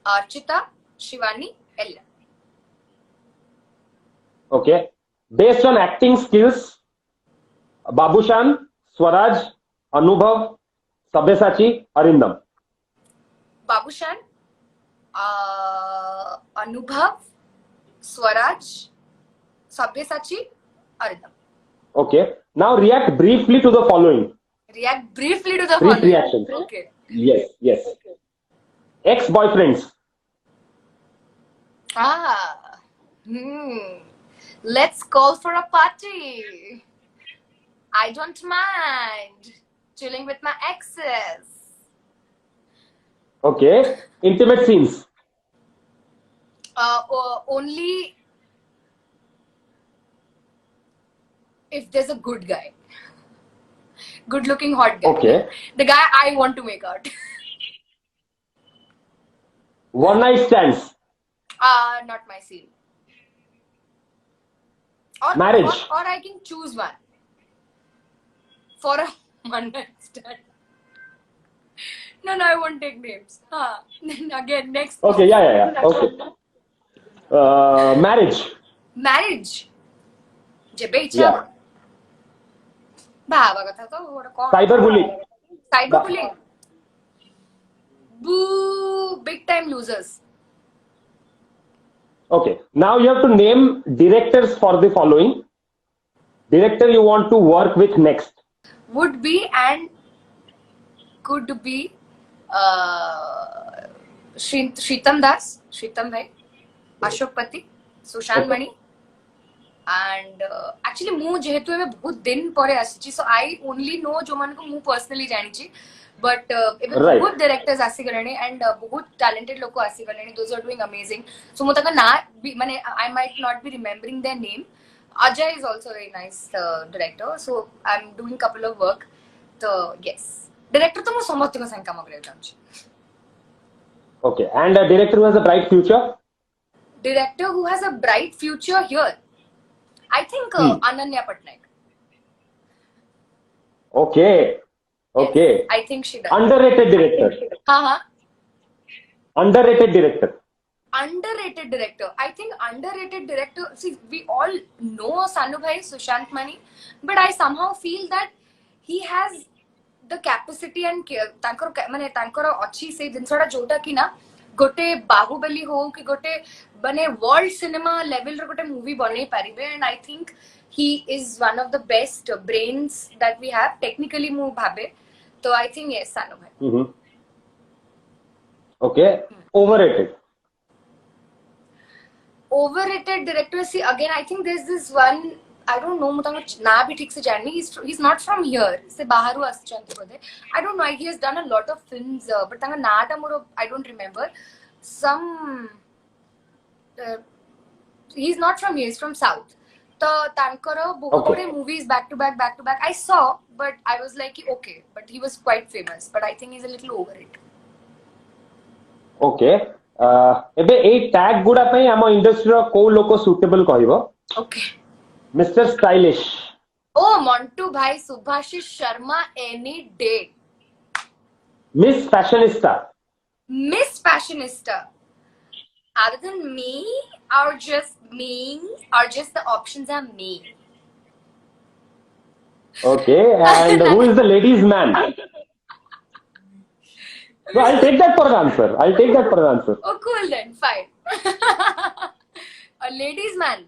Archita Shivani Ella Okay. Based on acting skills, Babushan, Swaraj, Anubhav, Sabyasachi, Arindam. Babushan Anubhav Swaraj Sabyasachi Arindam Okay. Now react briefly to the following. react briefly to the Brief following. reactions. Okay Yes. Ex-boyfriends. Let's call for a party. I don't mind chilling with my exes. Okay. Intimate scenes. Only if there's a good guy. Good looking hot guy. Okay. The guy I want to make out. One night stands. Not my scene. Or, Marriage. or I can choose one for a one night stand. No, I won't take names. Then again, next. Okay, yeah. Okay. Marriage. Marriage. ଯେବେ ଇଚ୍ଛା Yeah. ବାହା କଥା ତ ଗୋଟେ କଣ Cyber bullying. Cyber bullying boo, big time losers. Okay. Now you have to name directors for the following. Director you want to work with next. Would be and could be Shritam Das, Shritam Bhai, Ashok Pati, Sushant Mani. And actually ମୁଁ ଯେହେତୁ ଏବେ ବହୁତ ଦିନ ପରେ ଆସିଛି so I only know ଯୋଉମାନଙ୍କୁ ମୁଁ personally ଜାଣିଛି but ଏବେ Right. ବହୁତ directors ଆସିଗଲେଣି and ବହୁତ talented ଲୋକ ଆସିଗଲେଣି, those are doing amazing. So ମୁଁ ତାଙ୍କ ନାଁ ବି ମାନେ I might not be remembering their name. Ajay is also a very nice director, so I'm doing couple of work. So yes, director ତ ମୁଁ ସମସ୍ତଙ୍କ ସାଙ୍ଗେ କାମ କରିବାକୁ ଚାହୁଁଛି. Okay. And a director who has a bright future. Director who has a bright future here, I think Ananya Patnaik. Okay. Okay. Yes, I think she does. Underrated director. Underrated director. Underrated director. I think underrated director. See, we all know Sanu Bhai, Sushant Mani, but I somehow feel that he has the capacity and ମାନେ ତାଙ୍କର ଅଛି ସେଇ ଜିନିଷଟା ଯୋଉଟା କି ନା ଗୋଟେ ବାହୁବଲି ହଉ କି ଗୋଟେ ମାନେ world cinema level ର ଗୋଟେ movie ବନେଇ ପାରିବେ, and I think he is one of the best brains that we have technically ମୁଁ ଭାବେ, so I think yes, Sanu Bhai. Mm-hmm. Okay. Overrated. Overrated director, see again I think there's this one, I don't know, ମୁଁ ତାଙ୍କ ନାଁ ବି ଠିକ ସେ ଜାଣିନି, he's not from here, ସେ ବାହାରୁ ଆସିଛନ୍ତି ବୋଧେ, I don't know, he has done a lot of films but ତାଙ୍କ ନାଁଟା ମୋର I don't remember. Some he's not from here, he's from south, ତ ତାଙ୍କର ବହୁତ Okay. ଗୁଡେ movies back to back I saw, but I was like okay, but he was quite famous, but I think he's a little overrated. Okay. ଏବେ ଏଇ tag ଗୁଡା ପାଇଁ ଆମ ଇଣ୍ଡଷ୍ଟ୍ରିର କୋଉ ଲୋକ ସୁଟେବଲ କହିବ? Okay. Mister stylish. Oh, Montu Bhai, Subhashish Sharma any day. Miss fashionista. Miss Fashionista. Other than me, or just me, or just the options are me. Okay. And who is the ladies man? No, I'll take that for an answer. Oh, cool then, fine. A ladies man.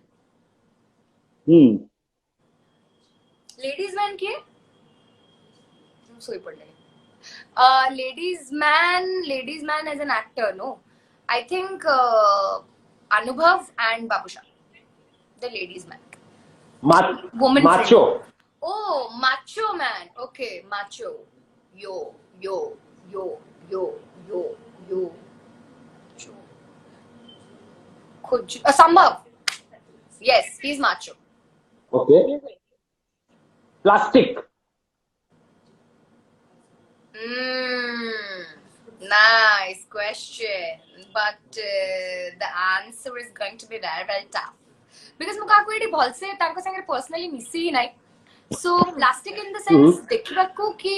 Ladies man किए? सोई पड़ गई. Ladies man as an actor, no. I think Anubhav and Babusha, the ladies man. Woman Macho. friend. Oh, macho man. Okay, macho. Yo. Sambhav. Yes, he's macho. Okay. Plastic. Nice question, but the answer is going to be very very tough because ମୁଁ କାହାକୁ ଏଠି ଭଲସେ ତାଙ୍କ ସାଙ୍ଗରେ personally ମିଶି ହିଁ ନାହିଁ, so plastic in the sense ଦେଖିବାକୁ କି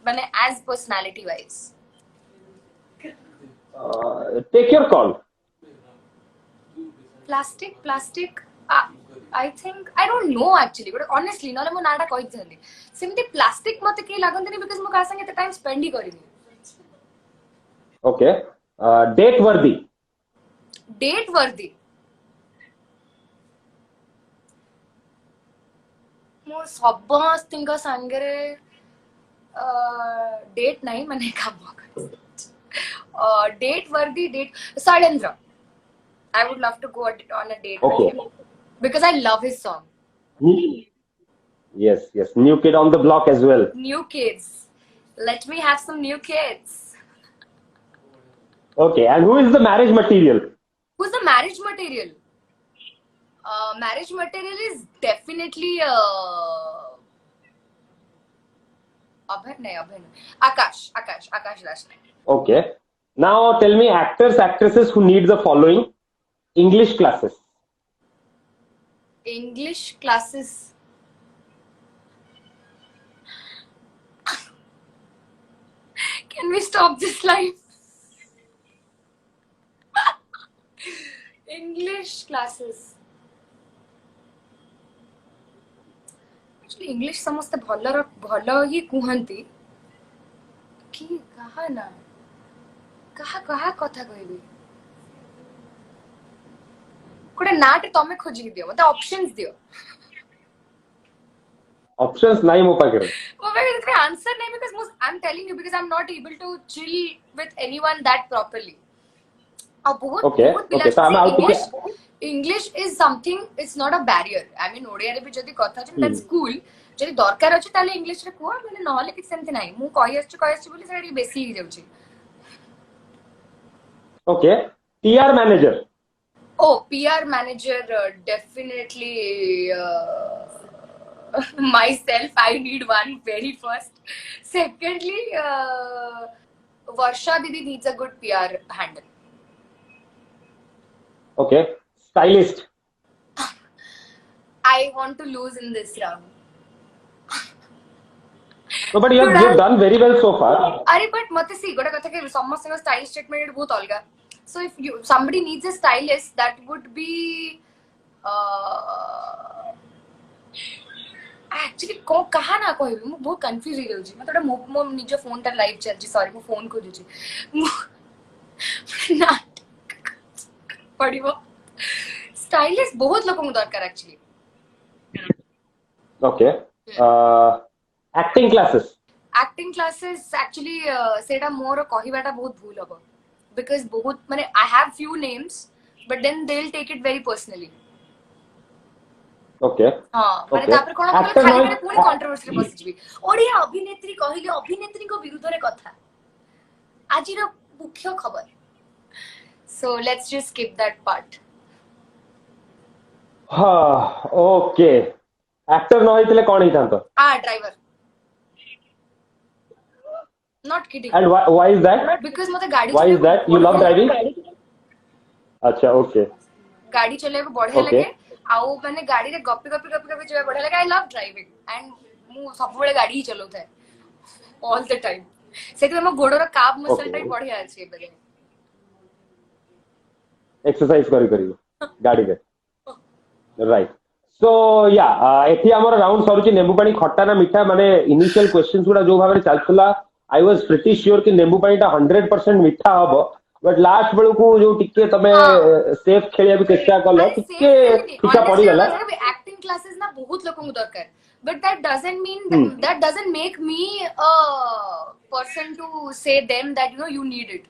ମାନେ as personality wise. Take your call. Plastic. I think I don't know actually, but honestly ନହେଲେ ମୁଁ ନାଁଟା କହିଥାନ୍ତି, ସେମିତି plastic ମତେ କେହି ଲାଗନ୍ତିନି because ମୁଁ କାହା ସାଙ୍ଗେ ଏତେ time spend ହିଁ କରିନି. Okay. Date worthy. ମୁଁ ସମସ୍ତଙ୍କ ସାଙ୍ଗରେ ଡେଟ୍ ନାହିଁ, ମାନେ କାମ date worthy. Sailendra, I would love to go on a date Okay. with him because I love his song. Yes. New kid on the block as well. New kids, let me have some new kids. Okay. And who is the marriage material? Who's the marriage material? Marriage material is definitely Abhay. Akash Das. Okay. Now tell me actors, actresses who need the following English classes. English classes. Can we stop this live? English classes. Actually, English समस्ते भल ही कुहंती कि कहा ना कहा कथा कहबी कोटे नाट तमे खोजी दियो मते ऑप्शंस दियो Options nahi mo pakere. वो मैं इसका आंसर नहीं because I'm telling you because I'm not able to chill with anyone that properly. और बहुत Okay, बहुत okay, so I'm out English is something, it's not a barrier. I mean Odia रे भी जदी कथा छै that's cool. जदी दरकार अछि ताले इंग्लिश रे कुआ माने नहले कि सेमति नाही मु कहि आछि बोली सेडी बेसी ही जाउछि. Okay. PR manager. Oh, PR manager, definitely myself. I need one very first. Secondly, Varsha Didi needs a good PR handle. Okay. Stylist. I want to lose in this round. No, but you've done very well so far. अरे but मते सी गोटे कथा के समस्त stylish statement बहुत अलगा. So if somebody needs a stylist, that would be actually कहा ना कहबी मु बहुत कंफ्यूज हो जाउछी. मैं तोटा मो निज फोन ता लाइव चलची. सॉरी मो फोन को दिछि ना पड़िबो. स्टाइलिस्ट बहुत लोगों को दरकार actually. Okay. Acting classes. Acting classes actually सेटा मोर कहिबाटा बहुत भूल हबो because बहुत माने I have few names but then they'll take it very personally. Okay. हाँ माने Okay. तापर कोन Actor खाली noise- माने पुणी कंट्रोवर्सी रे बसिजबी. ओडिया अभिनेत्री कहिले अभिनेत्री को विरुद्ध रे कथा आजिर मुख्य खबर. So let's just skip that part. Okay. Actor न होइतले कोन हितांतो? Driver. Not kidding. And why is that? Because मते गाड़ी Why is that? You love driving? अच्छा, okay. गाड़ी चले को बढ़िया Okay. लगे आउ माने गाड़ी रे गप्पी जेबा बढ़िया लगे. I love driving and मु सब बेले गाड़ी ही चलोथाय all the time. सेति हम गोडर काब मसल Okay. टाइप बढ़िया अछि एबे. एक्सरसाइज करी गाड़ी रे. राइट. सो या एठी हमर राउंड सरुची नेबू पानी खट्टा ना मिठा माने इनिशियल क्वेश्चंस गुडा जो भाबरे चालतला आई वाज प्रिटी श्योर कि नेबू पानी ता 100% मिठा हबो बट लास्ट बेलू को जो टिके तमे सेफ खेलिया भी चेष्टा कलो टिके फीका पड़ी गला. एक्टिंग क्लासेस ना बहुत लोगों को दरकार but that doesn't make me a person to say them that you need it.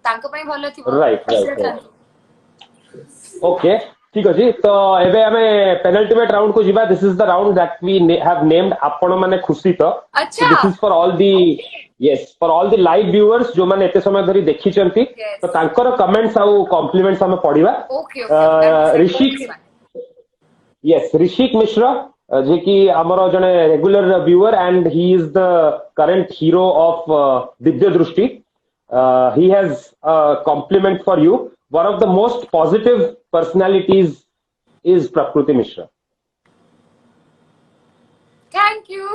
तांको पई भलो थिबो. Right. ओके ठीक अछि. तो एबे हमें पेनल्टीमेट राउंड को जिबा. This is the round that we have named आपण माने खुशी तो. अच्छा. This is for all the live viewers जो माने एते समय धरि देखि चंती. Yes. तो तांकर कमेंट्स आउ कॉम्प्लीमेंट्स हमें पढिबा. Okay. ऋषिक मिश्रा जे कि हमर जने regular viewer and he is the current hero of Divya दृष्टि. He has a compliment for you. One of the most positive personalities is Prakruti Mishra. Thank you.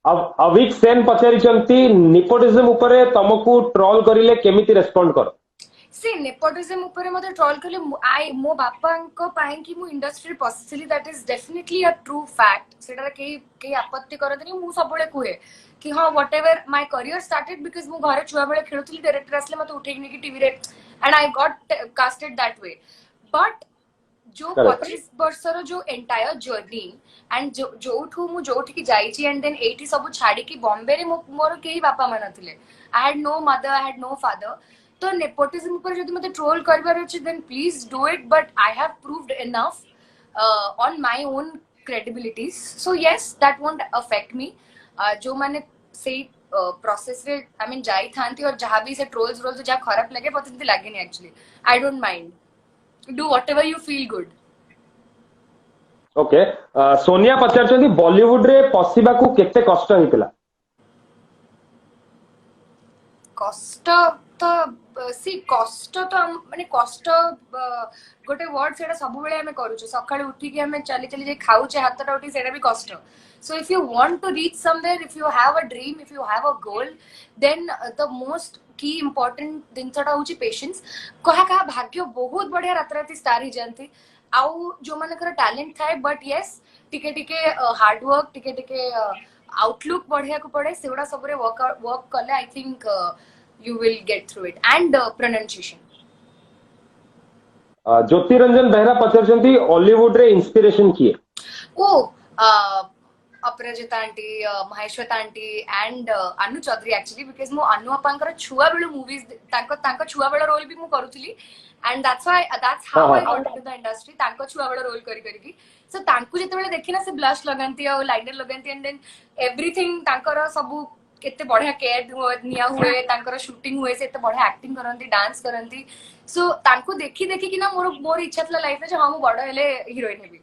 Avik Sen पचारिचंती नेपोटिज्म उपरे तुमको ट्रोल करिले केमिति रेस्पोंड कर. See, nepotism उपरे मते troll करले मो बापांको पाए कि मु इंडस्ट्री पसिली that is definitely a true fact. सेटा के आपत्ति करतनी मु सबले कुहे कि हां whatever my career started because मु घरे छुआ बेले खेलुतली डायरेक्टर असले मते उठेक नेकी टीवी रे and I got casted that way. But जो 25 वर्षर जो एंटायर जर्नी एंड जोठू मु जोठी की जाईची एंड देन 80 सब छाडी की बॉम्बे रे मोर केही बापा माना थिले. I had no mother, I had no father. तो नेपोटिज्म ऊपर जदि मते ट्रोल करबार अछि then please do it but I have proved enough on my own credibilities. So yes that won't affect me. जो माने से प्रोसेस रे आई मीन जाई थांती और जहां भी से ट्रोल्स रोल तो जा खराब लगे पतंती लागे नहीं actually. I don't mind. Do whatever you feel good. Okay. Sonia पचारचंती बॉलीवुड रे पसिबा को केते कष्ट हितला. कष्ट तो सी कष्ट तो माने कष्ट गोटे वर्ड सेटा सब बेले हमें करूचे सकाळे उठी के हमें चली चली जे खाऊचे हातटा उठी सेटा भी कष्ट so if you want to reach somewhere if you have a dream if you have a goal then the most key important जिनसटा होची पेशेंस कहा कहा भाग्य बहुत बढ़िया रात राती स्टार ही जानती आउ जो मानकर टैलेंट थाए बट यस टिके टिके हार्ड वर्क टिके टिके आउटलुक बढ़िया को पड़े सेगुड़ा सबरे वर्क कले I think you will get through it and pronunciation Jyoti Ranjan Behera पचारचंती हॉलीवुड रे इंस्पिरेशन किए ओ Aparajita aunty Mahasweta aunty and Anu Choudhury actually because मु अनु अपांकर छुआ बेलो मूवीज तांको छुआ बेलो रोल भी मु करूथली and that's how I got into the industry तांको छुआ बेलो रोल करी करी सो तांको जेते बेले देखि ना से ब्लश लगांती और लाइनर लगांती एंड देन एवरीथिंग तांकर सब केते बढ़िया केयर निया हुए तांकर शूटिंग हुए से एते बढ़िया एक्टिंग करंती डांस करंती सो तांको देखि देखि कि ना मोर इच्छा थला लाइफ में जे हां मु बड़ हेले heroine heavy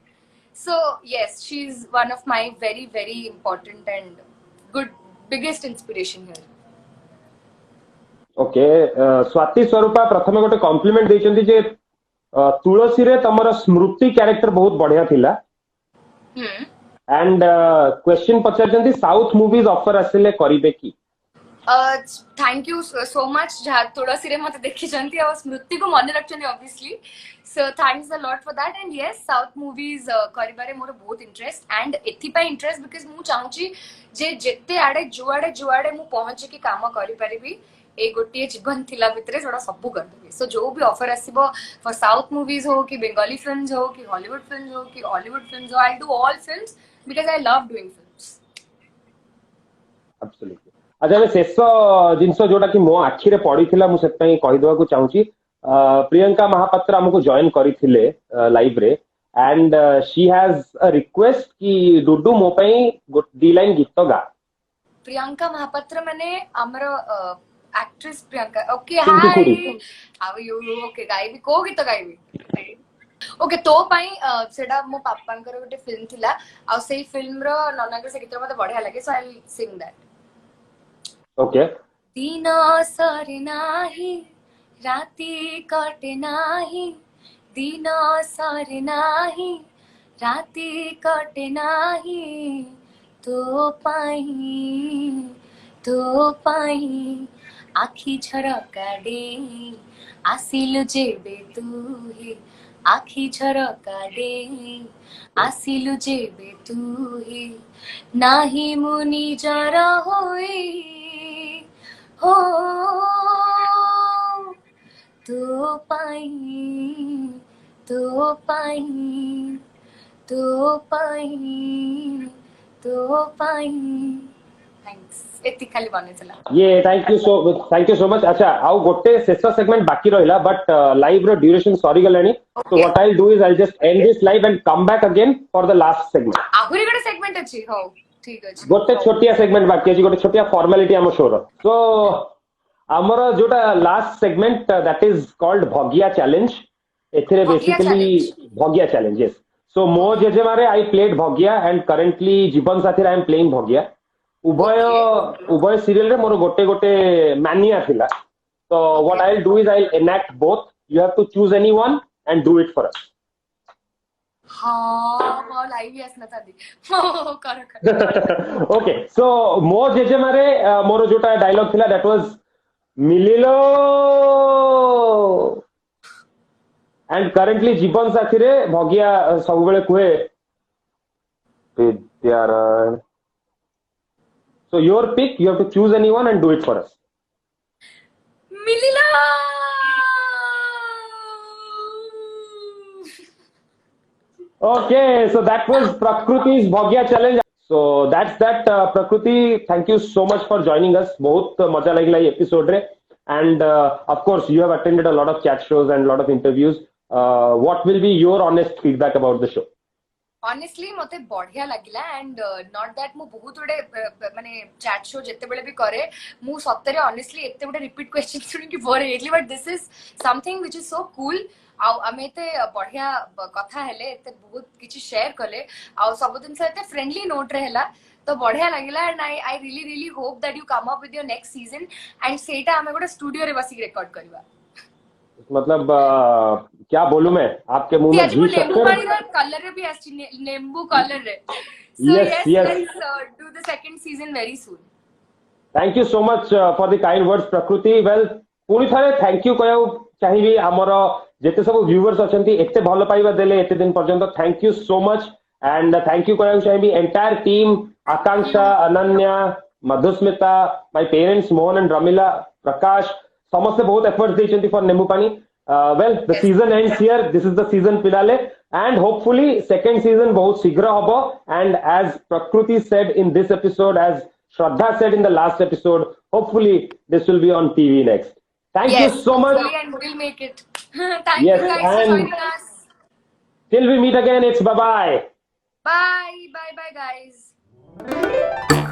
so yes she is one of my very very important and good biggest inspiration here okay Swati स्वरूपा प्रथम गोटे कॉम्प्लीमेंट देचंती जे तुलसी रे तमरा स्मृति कैरेक्टर बहुत बढ़िया थिला एंड क्वेश्चन पचारचंती साउथ मूवीज ऑफर आसिले करिबे की थैंक यू सो मच जहाँ तुलसी रे मते देखि जंती और स्मृति को मन रखछनी obviously so thanks a lot for that and yes south movies करिबारे मोर बहुत इंटरेस्ट एंड एथि पय इंटरेस्ट बिकॉज़ मु चाहूची जे जेते आडे जुआडे मु पहुंचे के काम करि परिबी ए गोटे जीवन थिला भितरे जोड़ा सब कर देबी सो जो भी ऑफर आसीबो फॉर साउथ मूवीज हो कि बंगाली फिल्म्स हो कि हॉलीवुड फिल्म्स हो कि हॉलीवुड फिल्म्स हो I do all films because I love doing films absolutely अच्छा शेष जिनस जोटा कि मो आखि रे पड़ी थिला मु सेत पय कहि देबा को चाहूची प्रियंका महापात्र हमको जॉइन करिथिले लाइव रे and she has a request कि डुडू मो पय दी लाइन गीत गा प्रियंका महापात्र माने हमर actress Priyanka okay Chintu hi खुड़ी। हाउ यू ओके गाइबी को गीत गाइबी ओके तो पई सेडा मो पापांकर गोटे फिल्म थिला आ सेई फिल्म रो ननागर से गीत मते बढ़िया लागे so I will sing that okay दिन सरे नाही राती कटे नाही दिन सरे नाही राती कटे नाही तो पाई आखि झरका दे आसिलु जेबे तुहे आखि झरका दे आसिलु जेबे तुहे नाही मुनि जर होई हो तो पाई थैंक्स एति खाली बने चला ये थैंक यू सो मच अच्छा आउ गोटे शेष सेगमेंट बाकी रहिला बट लाइव रो ड्यूरेशन सॉरी गलानी so what I will do is I just end this live and come back again for the last segment आहुरी गोटे सेगमेंट अछि हो ठीक अछि गोटे छोटिया सेगमेंट बाकी अछि गोटे छोटिया फॉर्मेलिटी हम शो रो सो हमर जोटा last segment that is called भगिया चैलेंज एथिरे बेसिकली भगिया चैलेंज यस सो मो जेजेमारे आई प्लेड भगिया एंड करेंटली जीवन साथी आई एम प्लेइंग भगिया उभय सीरियल रे मोर गोटे गोटे मानिया थिला तो what I will do is I will enact both you have to choose anyone and do it for us हाँ लाइव यस न था दी कर ओके सो मो जेजेमारे मोर जोटा डायलॉग थिला दैट वाज मिलिलो एंड करेंटली जीवन साथी रे भगिया सब बेले कुए विद्यारायण So your pick, you have to choose anyone and do it for us. मिलिला Okay, so that was Prakriti's Bhagya challenge. So that's that. Prakriti, thank you so much for joining us. बहुत मजा लगी ये episode रे. And of course, you have attended a lot of chat shows and a lot of interviews. What will be your honest feedback about the show? Honestly मते बढ़िया लागिला and not that मु बहुत गुडे माने चैट शो जते बेले भी करे मु सत्तरे ऑनेस्टली एते गुडे रिपीट क्वेश्चन सुनि कि बोर हेली but this is something which is so cool आ हमें एते बढ़िया कथा हेले एते बहुत किछि शेयर कले आ सब दिन से एते फ्रेंडली नोट रहेला तो बढ़िया लगिला and I really hope that you come up with your next season and सेटा हमें गोटे स्टूडियो रे बसी रिकॉर्ड करबा मतलब क्या बोलूं मैं आपके मुंह में आज घी लेंबू शक्कर पानी रा कलर रे भी आछि लेंबू कलर रे सो Yes, yes yes. Let's do the second season very soon thank you so much for the kind words प्रकृति वेल पुणी थे थैंक यू कहू चाहिए आमर जिते सब व्यूअर्स अच्छा एत भल पाइबा देले एते दिन पर्यंत thank you so much and thank you कहू चाहिए entire team Akanksha Ananya Madhusmita my parents Mohan and Ramila Prakash समस्त बहुत एफर्ट्स देइछंती for Nembu Pani well the season ends here this is the season finale and hopefully second season बहुत शीघ्र हबो and as Prakriti said in this episode as Shraddha said in the last episode, hopefully this will be on TV next. Thank you so much. and we'll make it thank Yes, you guys for and- joining us Till we meet again, it's bye-bye. bye bye guys